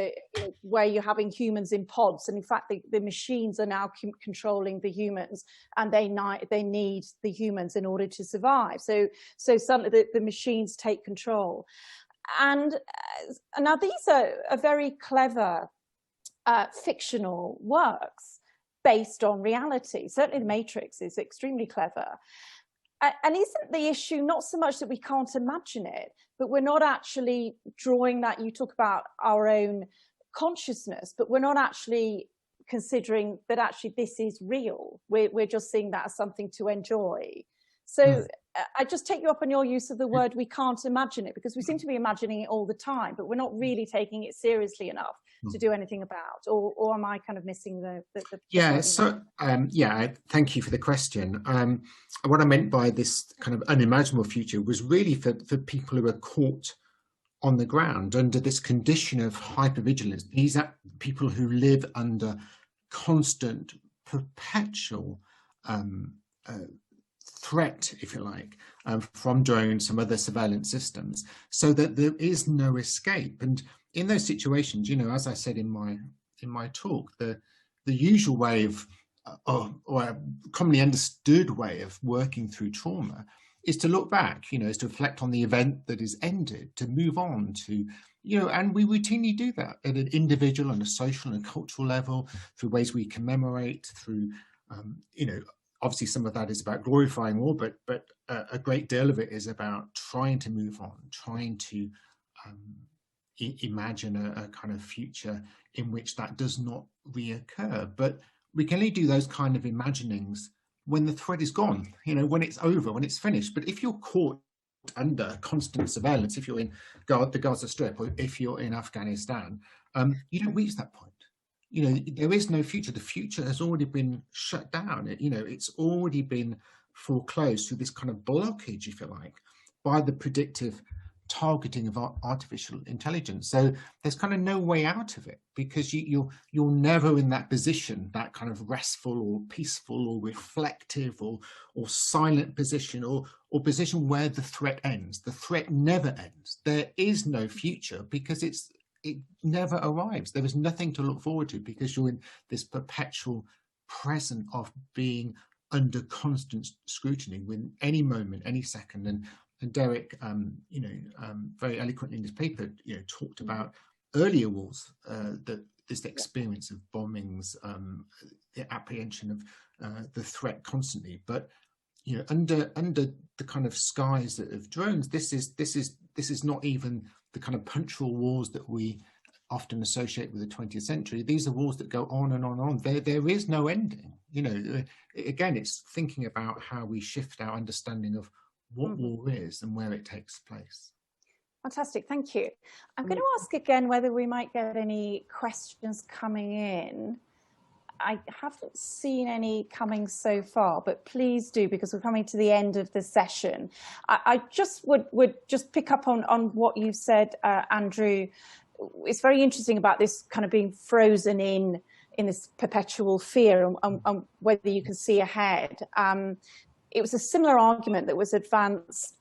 where you're having humans in pods, and in fact, the machines are now controlling the humans, and they need the humans in order to survive. So suddenly the machines take control, and now these are very clever fictional works based on reality. Certainly, the Matrix is extremely clever. And isn't the issue not so much that we can't imagine it, but we're not actually drawing that, you talk about our own consciousness, but we're not actually considering that actually this is real. We're just seeing that as something to enjoy. So I just take you up on your use of the word, we can't imagine it, because we seem to be imagining it all the time, but we're not really taking it seriously enough to do anything about, or am I kind of missing the yeah, so thank you for the question. What I meant by this kind of unimaginable future was really for people who are caught on the ground under this condition of hypervigilance. These are people who live under constant, perpetual threat, if you like, from drones and some other surveillance systems, so that there is no escape. And in those situations, as I said in my talk, the usual way of, or a commonly understood way of working through trauma is to look back, is to reflect on the event that is ended, to move on to, and we routinely do that at an individual and a social and cultural level through ways we commemorate, through, obviously some of that is about glorifying war, but a great deal of it is about trying to move on, trying to imagine a kind of future in which that does not reoccur. But we can only do those kind of imaginings when the threat is gone, when it's over, when it's finished. But if you're caught under constant surveillance, if you're in the Gaza Strip, or if you're in Afghanistan, you don't reach that point. There is no future. The future has already been shut down. It's already been foreclosed through this kind of blockage, if you like, by the predictive targeting of artificial intelligence. So there's kind of no way out of it, because you're never in that position, that kind of restful or peaceful or reflective or silent position, or position where the threat ends. The threat never ends. There is no future, because it never arrives. There is nothing to look forward to, because you're in this perpetual present of being under constant scrutiny with any moment, any second. And Derek, very eloquently in his paper, talked about earlier wars that this experience of bombings, the apprehension of the threat constantly. But you know, under the kind of skies of drones, this is not even the kind of punctual wars that we often associate with the 20th century. These are wars that go on and on and on. There is no ending. You know, again, it's thinking about how we shift our understanding of what war is and where it takes place. Fantastic, thank you. I'm going to ask again whether we might get any questions coming in. I haven't seen any coming so far, but please do, because we're coming to the end of the session. I just would just pick up on what you said, Andrew. It's very interesting about this kind of being frozen in this perpetual fear and whether you can see ahead. It was a similar argument that was advanced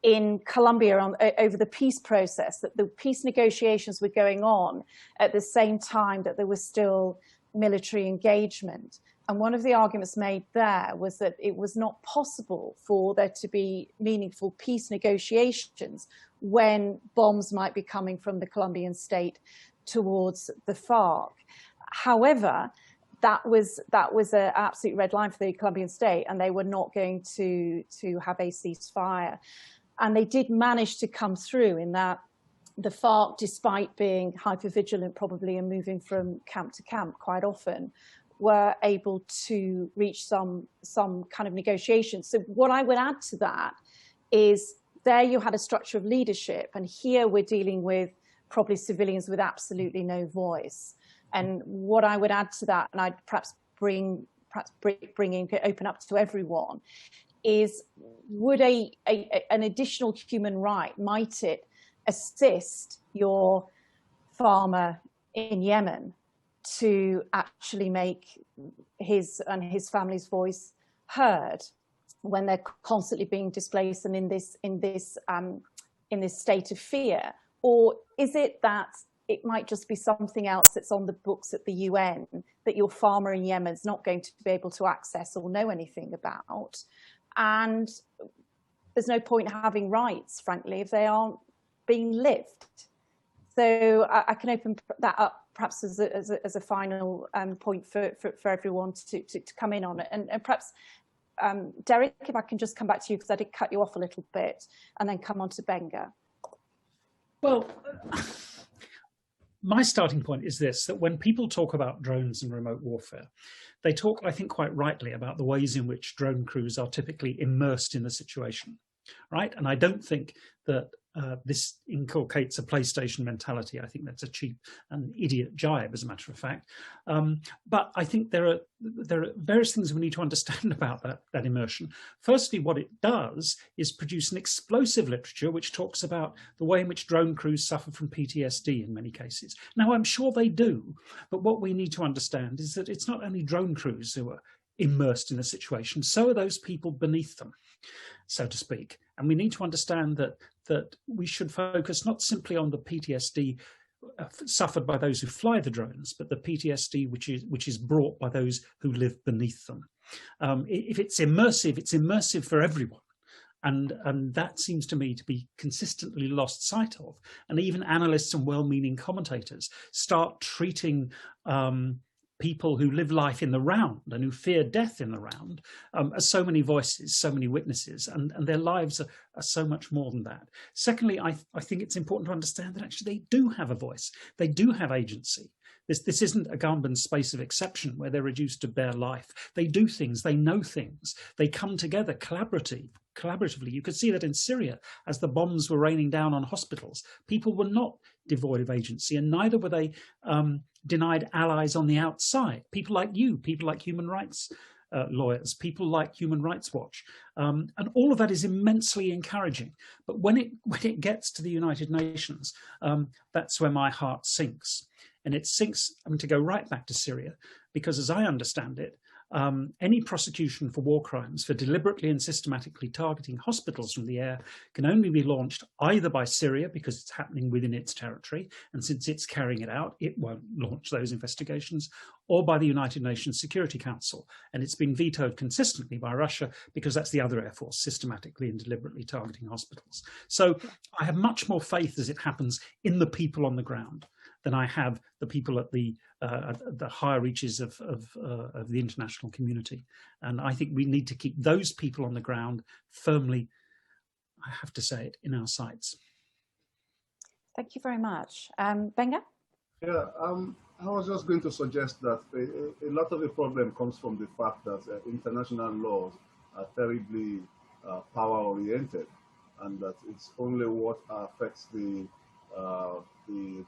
in Colombia over the peace process, that the peace negotiations were going on at the same time that there was still military engagement. And one of the arguments made there was that it was not possible for there to be meaningful peace negotiations when bombs might be coming from the Colombian state towards the FARC. However, that was an absolute red line for the Colombian state, and they were not going to have a ceasefire. And they did manage to come through in that the FARC, despite being hypervigilant probably and moving from camp to camp quite often, were able to reach some kind of negotiation. So what I would add to that is there you had a structure of leadership, and here we're dealing with probably civilians with absolutely no voice. And what I would add to that, and I'd perhaps open up to everyone, is would an additional human right, might it assist your farmer in Yemen to actually make his and his family's voice heard when they're constantly being displaced and in this state of fear? Or is it that it might just be something else that's on the books at the UN that your farmer in Yemen is not going to be able to access or know anything about? And there's no point having rights, frankly, if they aren't being lived. So I can open that up perhaps as a final point for everyone to come in on it. And perhaps, Derek, if I can just come back to you, because I did cut you off a little bit, and then come on to Benga. Well, my starting point is this, that when people talk about drones and remote warfare, they talk, I think, quite rightly about the ways in which drone crews are typically immersed in the situation, right? And I don't think that this inculcates a PlayStation mentality. I think that's a cheap and idiot jibe, as a matter of fact. But I think there are various things we need to understand about that immersion. Firstly, what it does is produce an explosive literature which talks about the way in which drone crews suffer from PTSD in many cases. Now, I'm sure they do, but what we need to understand is that it's not only drone crews who are immersed in the situation, so are those people beneath them, so to speak. And we need to understand that we should focus not simply on the PTSD suffered by those who fly the drones, but the PTSD which is brought by those who live beneath them. If it's immersive for everyone. And that seems to me to be consistently lost sight of. And even analysts and well-meaning commentators start treating people who live life in the round and who fear death in the round as so many voices, so many witnesses, and their lives are so much more than that. Secondly, I think it's important to understand that actually they do have a voice. They do have agency. This isn't a Gamban space of exception where they're reduced to bare life. They do things, they know things, they come together collaboratively. You could see that in Syria as the bombs were raining down on hospitals. People were not devoid of agency, and neither were they denied allies on the outside. People like you, people like human rights lawyers, people like Human Rights Watch, and all of that is immensely encouraging. But when it gets to the United Nations, that's where my heart sinks. And it sinks, to go right back to Syria, because as I understand it, any prosecution for war crimes for deliberately and systematically targeting hospitals from the air can only be launched either by Syria, because it's happening within its territory, and since it's carrying it out, it won't launch those investigations, or by the United Nations Security Council. And it's been vetoed consistently by Russia, because that's the other air force systematically and deliberately targeting hospitals. So I have much more faith, as it happens, in the people on the ground. than I have the people at the higher reaches of the international community. And I think we need to keep those people on the ground firmly, I have to say it, in our sights. Thank you very much. Benga? Yeah, I was just going to suggest that a lot of the problem comes from the fact that international laws are terribly power-oriented, and that it's only what affects the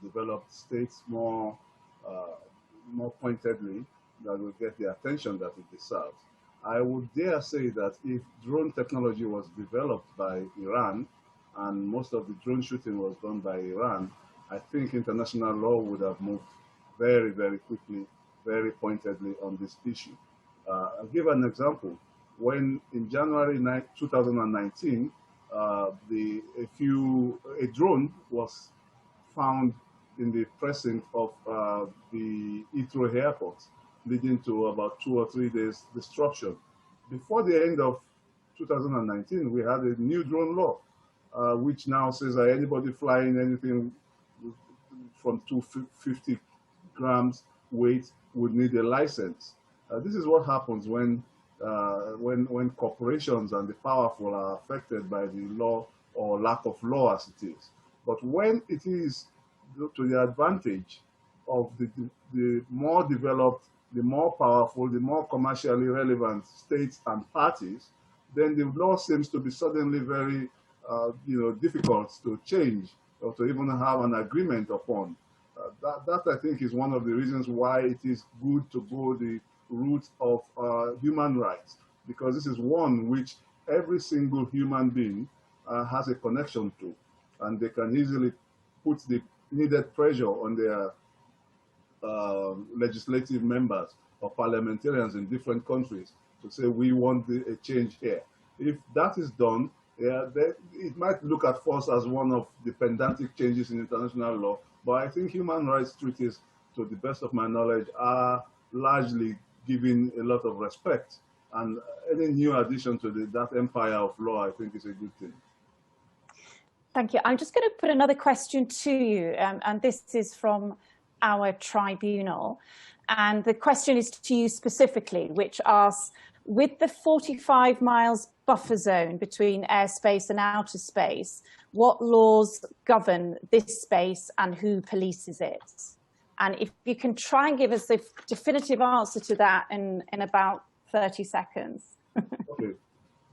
developed states more pointedly that will get the attention that it deserves. I would dare say that if drone technology was developed by Iran, and most of the drone shooting was done by Iran, I think international law would have moved very, very quickly, very pointedly on this issue. I'll give an example. When in January 2019, a drone was found in the precinct of the Heathrow airport, leading to about 2 or 3 days destruction. Before the end of 2019, we had a new drone law, which now says that anybody flying anything from 250 grams weight would need a license. This is what happens when corporations and the powerful are affected by the law or lack of law as it is. But when it is to the advantage of the more developed, the more powerful, the more commercially relevant states and parties, then the law seems to be suddenly very difficult to change or to even have an agreement upon. That I think is one of the reasons why it is good to go the route of human rights, because this is one which every single human being has a connection to, and they can easily put the needed pressure on their legislative members or parliamentarians in different countries to say we want a change here. If that is done, it might look at first as one of the pedantic changes in international law, but I think human rights treaties, to the best of my knowledge, are largely given a lot of respect, and any new addition to that empire of law, I think, is a good thing. Thank you. I'm just going to put another question to you, and this is from our tribunal. And the question is to you specifically, which asks, with the 45 miles buffer zone between airspace and outer space, what laws govern this space and who polices it? And if you can try and give us a definitive answer to that in about 30 seconds. Okay.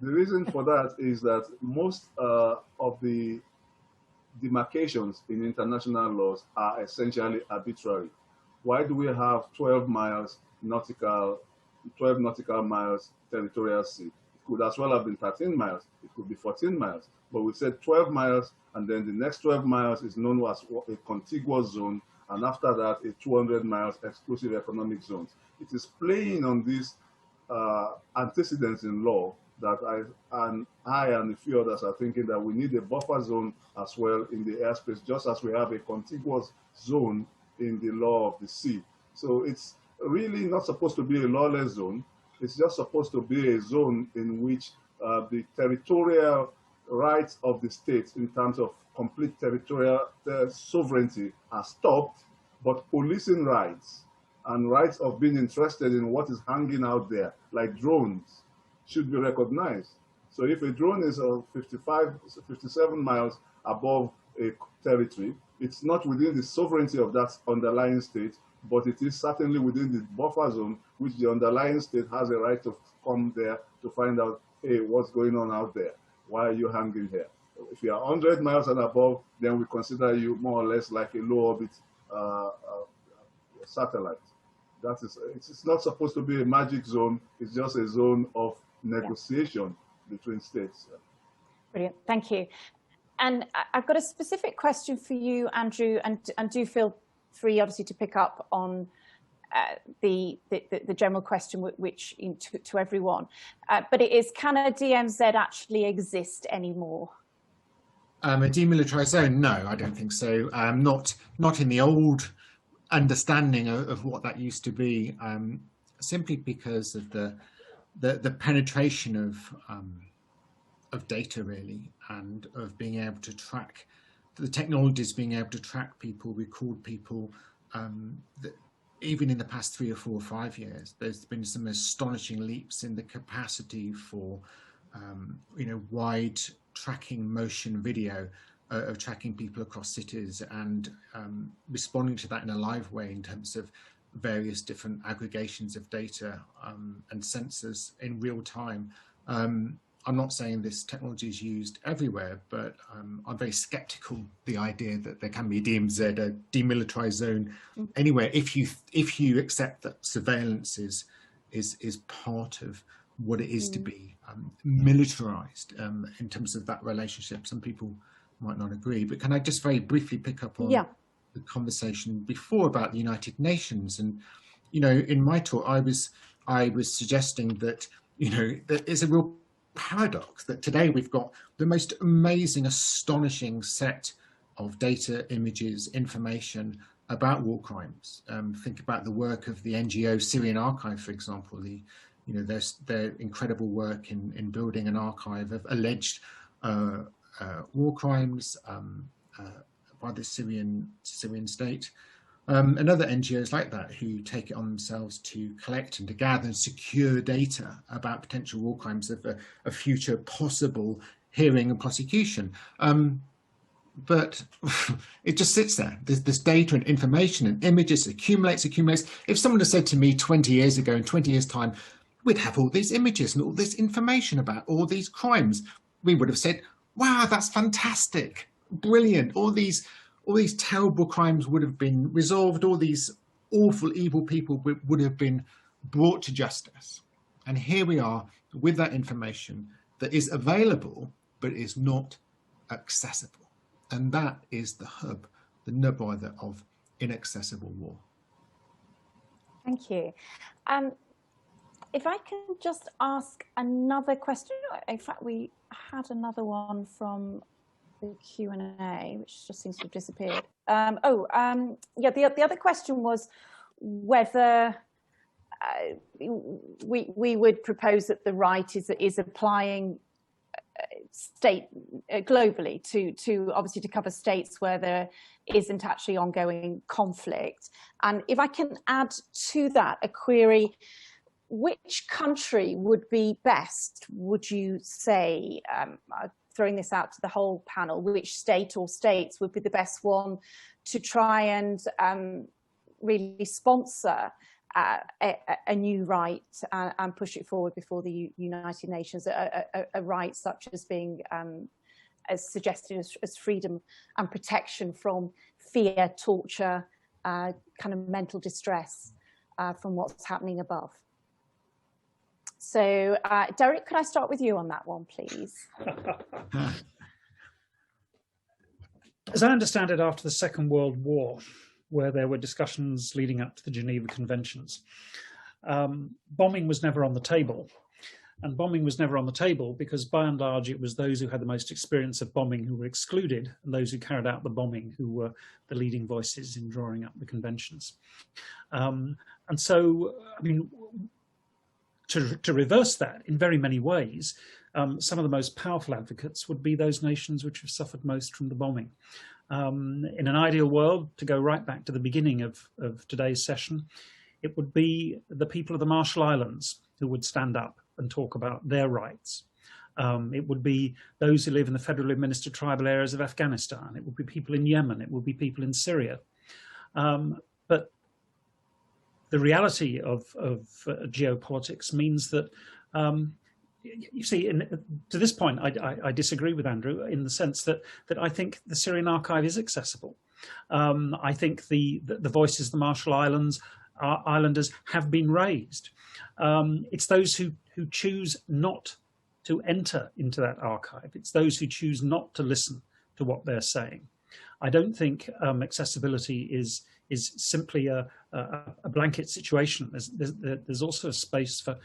The reason for that is that most of the demarcations in international laws are essentially arbitrary. Why do we have 12 nautical miles territorial sea? It could as well have been 13 miles. It could be 14 miles. But we said 12 miles, and then the next 12 miles is known as a contiguous zone, and after that, a 200 miles exclusive economic zones. It is playing on these antecedents in law that I and a few others are thinking that we need a buffer zone as well in the airspace, just as we have a contiguous zone in the law of the sea. So it's really not supposed to be a lawless zone. It's just supposed to be a zone in which the territorial rights of the states in terms of complete territorial sovereignty are stopped, but policing rights and rights of being interested in what is hanging out there, like drones, should be recognized. So if a drone is 57 miles above a territory, it's not within the sovereignty of that underlying state, but it is certainly within the buffer zone, which the underlying state has a right to come there to find out, hey, what's going on out there? Why are you hanging here? If you are 100 miles and above, then we consider you more or less like a low orbit satellite. That is, it's not supposed to be a magic zone. It's just a zone of negotiation between states. Brilliant, thank you. And I've got a specific question for you, Andrew, and do feel free, obviously, to pick up on the general question, which to everyone. But it is, can a DMZ actually exist anymore? A demilitarized zone? No, I don't think so. Not in the old understanding of what that used to be, simply because of the penetration of data, really, and of being able to track the technologies being able to track people, record people, that even in the past 3 or 4 or 5 years, there's been some astonishing leaps in the capacity for, wide tracking motion video of tracking people across cities and responding to that in a live way in terms of various different aggregations of data and sensors in real time. I'm not saying this technology is used everywhere, but I'm very skeptical the idea that there can be a DMZ, a demilitarized zone, anywhere if you accept that surveillance is part of what it is to be militarized in terms of that relationship. Some people might not agree, but can I just very briefly pick up on the conversation before about the United Nations? And in my talk, I was suggesting that there is a real paradox that today we've got the most amazing, astonishing set of data, images, information about war crimes. Think about the work of the NGO Syrian Archive, for example. Their incredible work in building an archive of alleged war crimes by the Syrian state. And other NGOs like that who take it on themselves to collect and to gather and secure data about potential war crimes of a future possible hearing and prosecution. But it just sits there. This data and information and images accumulates. If someone had said to me 20 years ago, in 20 years' time, we'd have all these images and all this information about all these crimes, we would have said, wow, that's fantastic, brilliant. All these terrible crimes would have been resolved. All these awful, evil people would have been brought to justice. And here we are with that information that is available, but is not accessible. And that is the hub, the nub rather, of inaccessible war. Thank you. If I can just ask another question. In fact, we had another one from the Q&A, which just seems to have disappeared. The other question was whether we would propose that the right is applying state globally to obviously to cover states where there isn't actually ongoing conflict. And if I can add to that a query, which country would be best, would you say, throwing this out to the whole panel, which state or states would be the best one to try and really sponsor a new right and push it forward before the United Nations, a right such as being as suggested as freedom and protection from fear, torture, kind of mental distress from what's happening above. So, Derek, could I start with you on that one, please? As I understand it, after the Second World War, where there were discussions leading up to the Geneva Conventions, bombing was never on the table. And bombing was never on the table because, by and large, it was those who had the most experience of bombing who were excluded, and those who carried out the bombing who were the leading voices in drawing up the conventions. And so, I mean, to reverse that in very many ways, some of the most powerful advocates would be those nations which have suffered most from the bombing. In an ideal world, to go right back to the beginning of today's session, it would be the people of the Marshall Islands who would stand up and talk about their rights. It would be those who live in the federally administered tribal areas of Afghanistan. It would be people in Yemen. It would be people in Syria. But the reality of geopolitics means that, you see, to this point, I disagree with Andrew in the sense that I think the Syrian archive is accessible. I think the voices of the Marshall Islanders have been raised. It's those who choose not to enter into that archive. It's those who choose not to listen to what they're saying. I don't think accessibility is simply a blanket situation. There's also a space for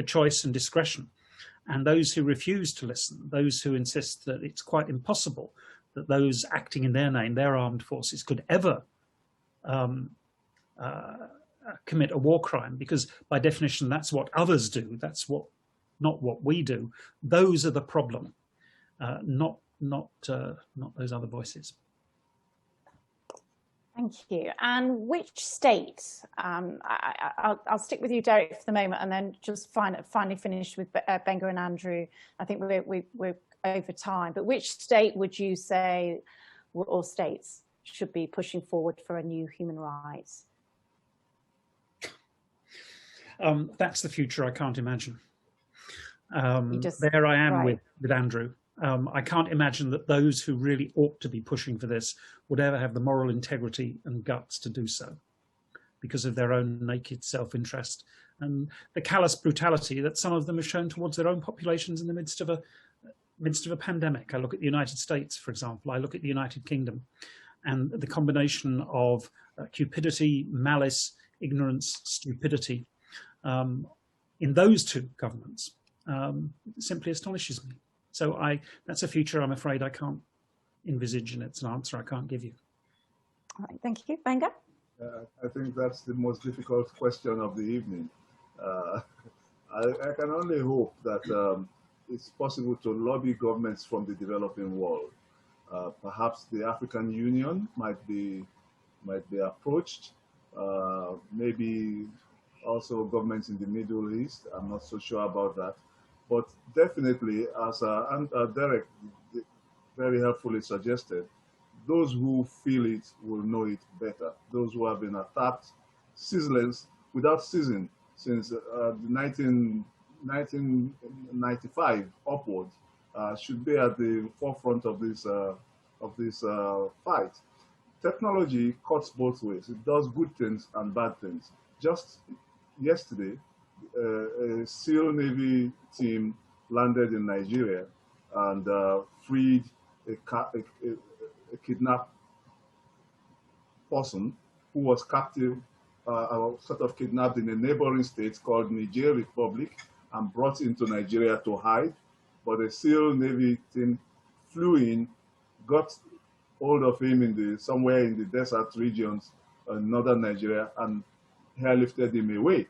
choice and discretion. And those who refuse to listen, those who insist that it's quite impossible that those acting in their name, their armed forces, could ever commit a war crime, because by definition that's what others do, that's not what we do. Those are the problem, not those other voices. Thank you. And which state? I'll stick with you, Derek, for the moment, and then just finally finish with Benga and Andrew. I think we're over time. But which state would you say, or states, should be pushing forward for a new human rights? That's the future I can't imagine. Just, there I am right. with Andrew. I can't imagine that those who really ought to be pushing for this would ever have the moral integrity and guts to do so, because of their own naked self-interest and the callous brutality that some of them have shown towards their own populations in the midst of a pandemic. I look at the United States, for example. I look at the United Kingdom, and the combination of cupidity, malice, ignorance, stupidity in those two governments simply astonishes me. So that's a future I'm afraid I can't envisage, and it's an answer I can't give you. All right, thank you. Benga? I think that's the most difficult question of the evening. I can only hope that it's possible to lobby governments from the developing world. Perhaps the African Union might be approached. Maybe also governments in the Middle East. I'm not so sure about that. But definitely, as Derek very helpfully suggested, those who feel it will know it better. Those who have been attacked ceaseless, without ceasing, since 1995 upwards, should be at the forefront of this fight. Technology cuts both ways. It does good things and bad things. Just yesterday, a SEAL Navy team landed in Nigeria and freed a kidnapped person who was captive, sort of kidnapped in a neighboring state called Niger Republic and brought into Nigeria to hide. But a SEAL Navy team flew in, got hold of him somewhere in the desert regions in northern Nigeria and airlifted him away.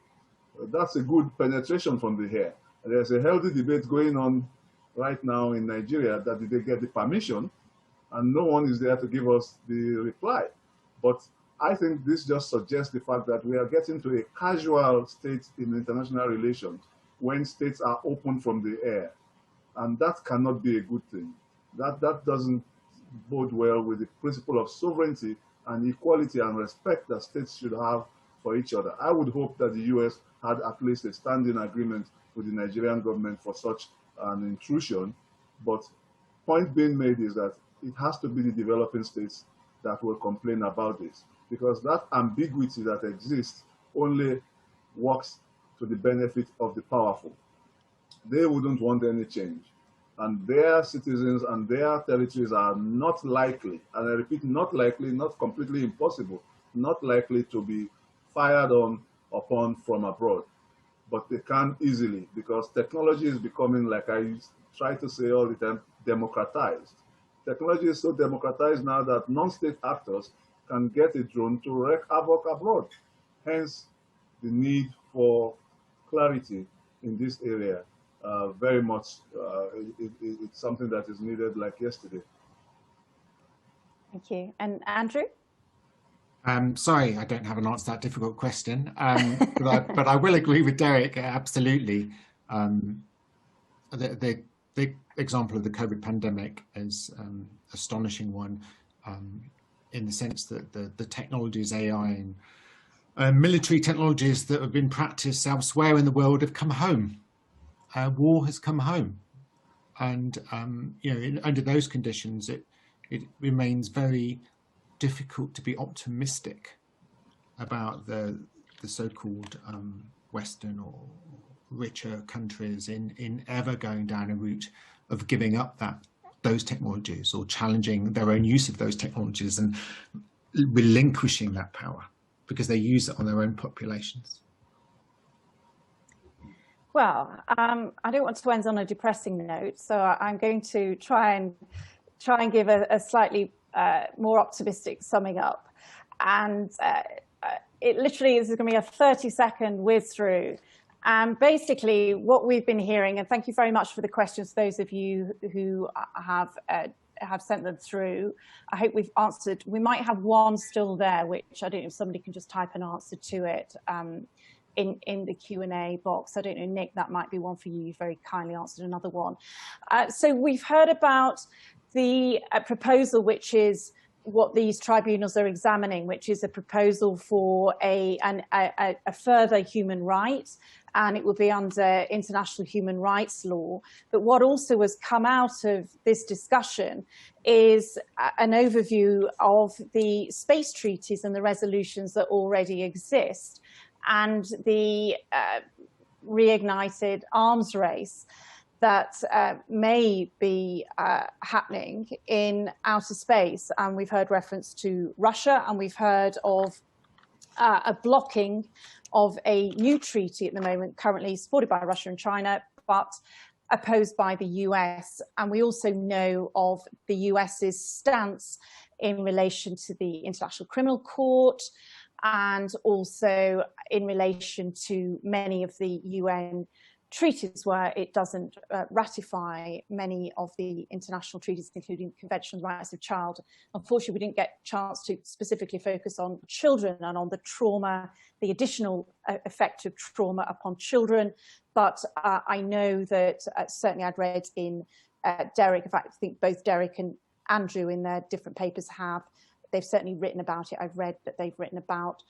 That's a good penetration from the air. There's a healthy debate going on right now in Nigeria that did they get the permission, and no one is there to give us the reply. But I think this just suggests the fact that we are getting to a casual state in international relations when states are open from the air. And that cannot be a good thing. That doesn't bode well with the principle of sovereignty and equality and respect that states should have for each other. I would hope that the US had at least a standing agreement with the Nigerian government for such an intrusion. But point being made is that it has to be the developing states that will complain about this, because that ambiguity that exists only works to the benefit of the powerful. They wouldn't want any change. And their citizens and their territories are not likely, and I repeat, not likely, not completely impossible, not likely to be fired upon from abroad. But they can easily, because technology is becoming, like I try to say all the time, democratized. Technology is so democratized now that non-state actors can get a drone to wreak havoc abroad. Hence, the need for clarity in this area. Very much, it's something that is needed like yesterday. Thank you. And Andrew? Sorry, I don't have an answer to that difficult question, but I will agree with Derek, absolutely. The example of the COVID pandemic is an astonishing one, in the sense that the technologies, AI and military technologies that have been practiced elsewhere in the world have come home. War has come home. And under those conditions, it remains very difficult to be optimistic about the so-called Western or richer countries in ever going down a route of giving up those technologies or challenging their own use of those technologies and relinquishing that power because they use it on their own populations. Well, I don't want to end on a depressing note, so I'm going to try and give a slightly more optimistic summing up. And it literally is going to be a 30-second whiz through. And basically what we've been hearing, and thank you very much for the questions, those of you who have have sent them through. I hope we've answered. We might have one still there, which I don't know if somebody can just type an answer to it in the Q&A box. I don't know, Nick, that might be one for you. You very kindly answered another one. So we've heard about the proposal, which is what these tribunals are examining, which is a proposal for a further human right, and it will be under international human rights law. But what also has come out of this discussion is an overview of the space treaties and the resolutions that already exist, and the reignited arms race that may be happening in outer space. And we've heard reference to Russia, and we've heard of a blocking of a new treaty at the moment, currently supported by Russia and China, but opposed by the US. And we also know of the US's stance in relation to the International Criminal Court, and also in relation to many of the UN treaties where it doesn't ratify many of the international treaties, including the Convention on the Rights of the Child. Unfortunately, we didn't get a chance to specifically focus on children and on the trauma, the additional effect of trauma upon children. But I know that certainly I'd read in Derek, in fact, I think both Derek and Andrew in their different papers they've certainly written about it. I've read that they've written about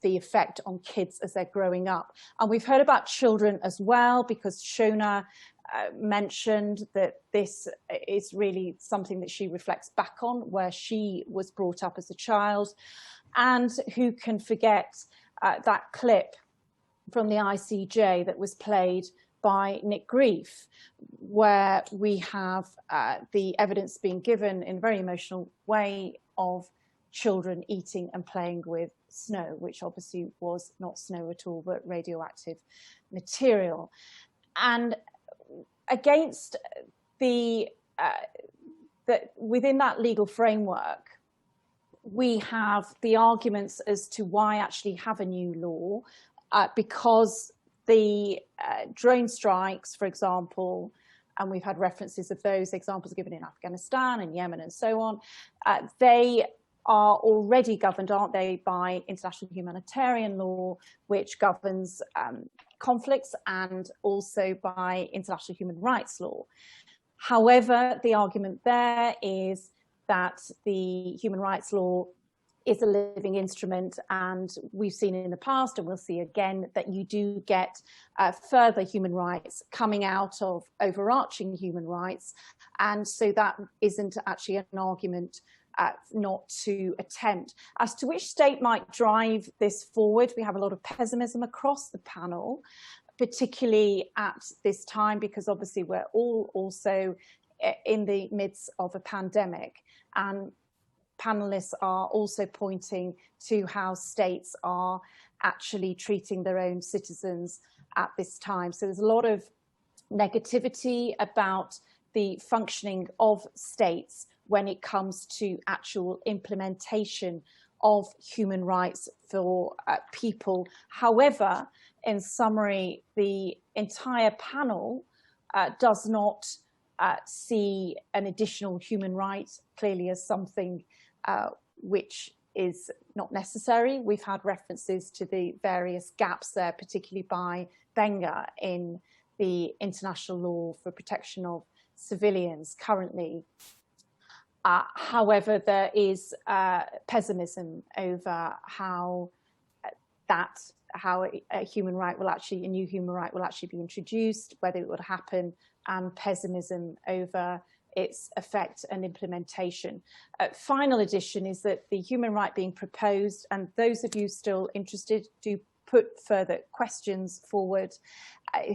the effect on kids as they're growing up. And we've heard about children as well, because Shona mentioned that this is really something that she reflects back on, where she was brought up as a child. And who can forget that clip from the ICJ that was played by Nick Grief, where we have the evidence being given in a very emotional way of children eating and playing with snow, which obviously was not snow at all, but radioactive material. And against within that legal framework, we have the arguments as to why actually have a new law, because the drone strikes, for example, and we've had references of those examples given in Afghanistan and Yemen and so on, they are already governed, aren't they, by international humanitarian law, which governs conflicts, and also by international human rights law. However, the argument there is that the human rights law is a living instrument, and we've seen in the past, and we'll see again, that you do get further human rights coming out of overarching human rights. And so that isn't actually an argument not to attempt. As to which state might drive this forward, we have a lot of pessimism across the panel, particularly at this time, because obviously we're all also in the midst of a pandemic, and panelists are also pointing to how states are actually treating their own citizens at this time. So there's a lot of negativity about the functioning of states when it comes to actual implementation of human rights for people. However, in summary, the entire panel does not see an additional human right clearly as something which is not necessary. We've had references to the various gaps there, particularly by Benga in the international law for protection of civilians currently. However, there is pessimism over how a human right will actually, a new human right will actually be introduced, whether it would happen, and pessimism over its effect and implementation. Final addition is that the human right being proposed, and those of you still interested, do put further questions forward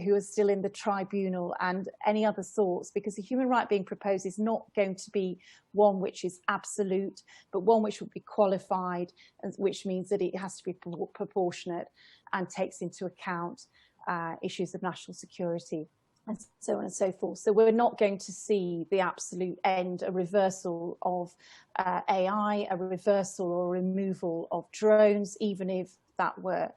who are still in the tribunal, and any other thoughts, because the human right being proposed is not going to be one which is absolute, but one which will be qualified, and which means that it has to be proportionate and takes into account issues of national security and so on and so forth. So we're not going to see the absolute end, a reversal of AI, a reversal or removal of drones, even if that were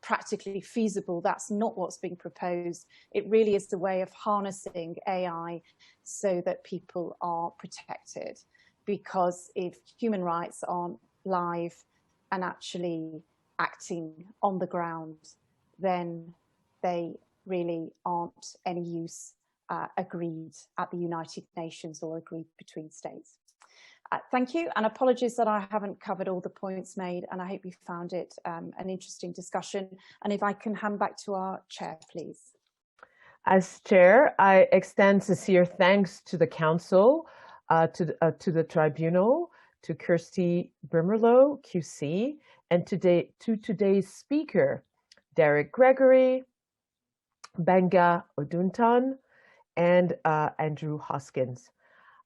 practically feasible. That's not what's being proposed. It really is the way of harnessing AI so that people are protected. Because if human rights aren't live and actually acting on the ground, then they really aren't any use agreed at the United Nations or agreed between states. Thank you, and apologies that I haven't covered all the points made, and I hope you found it an interesting discussion. And if I can hand back to our chair, please. As chair, I extend sincere thanks to the council, to the tribunal, to Kirsty Brimerlow, QC, and to today's speaker, Derek Gregory, Benga Odunton, and Andrew Hoskins.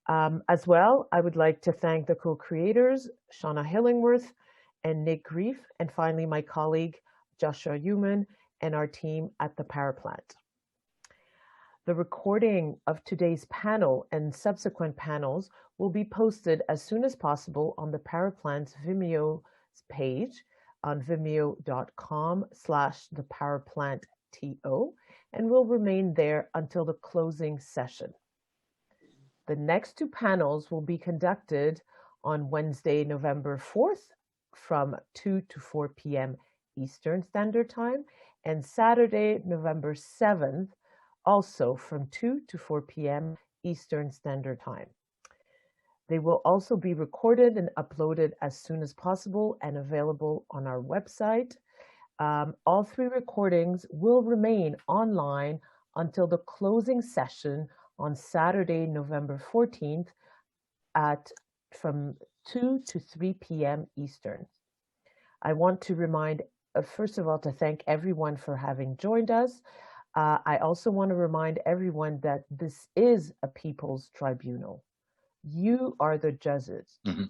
As well, I would like to thank the co-creators, Shona Illingworth and Nick Grief, and finally my colleague, Joshua Human, and our team at the power plant. The recording of today's panel and subsequent panels will be posted as soon as possible on the power plant's Vimeo page on vimeo.com/thepowerplantto, and will remain there until the closing session. The next two panels will be conducted on Wednesday, November 4th from 2 to 4 p.m. Eastern Standard Time, and Saturday, November 7th, also from 2 to 4 p.m. Eastern Standard Time. They will also be recorded and uploaded as soon as possible and available on our website. All three recordings will remain online until the closing session on Saturday, November 14th from 2 to 3 p.m. Eastern. I want to remind, first of all, to thank everyone for having joined us. I also want to remind everyone that this is a people's tribunal. You are the judges. Mm-hmm.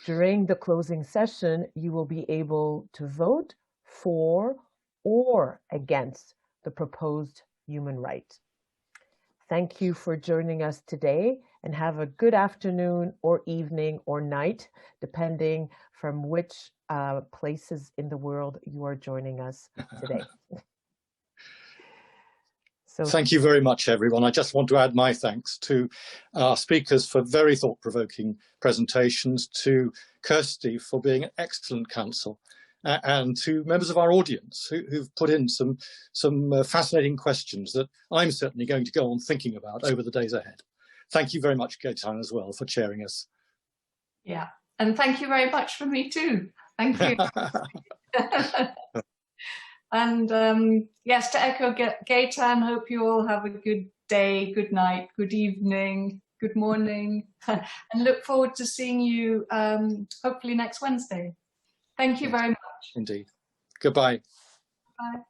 During the closing session, you will be able to vote for or against the proposed human right. Thank you for joining us today, and have a good afternoon or evening or night, depending from which places in the world you are joining us today. So, thank you very much, everyone. I just want to add my thanks to our speakers for very thought-provoking presentations, to Kirsty for being an excellent counsel, and to members of our audience who've put in some fascinating questions that I'm certainly going to go on thinking about over the days ahead. Thank you very much, Gaetan, as well, for chairing us. Yeah, and thank you very much from me too. Thank you. And yes, to echo Gaetan, hope you all have a good day, good night, good evening, good morning, and look forward to seeing you hopefully next Wednesday. Thank you very much. Indeed. Goodbye. Bye.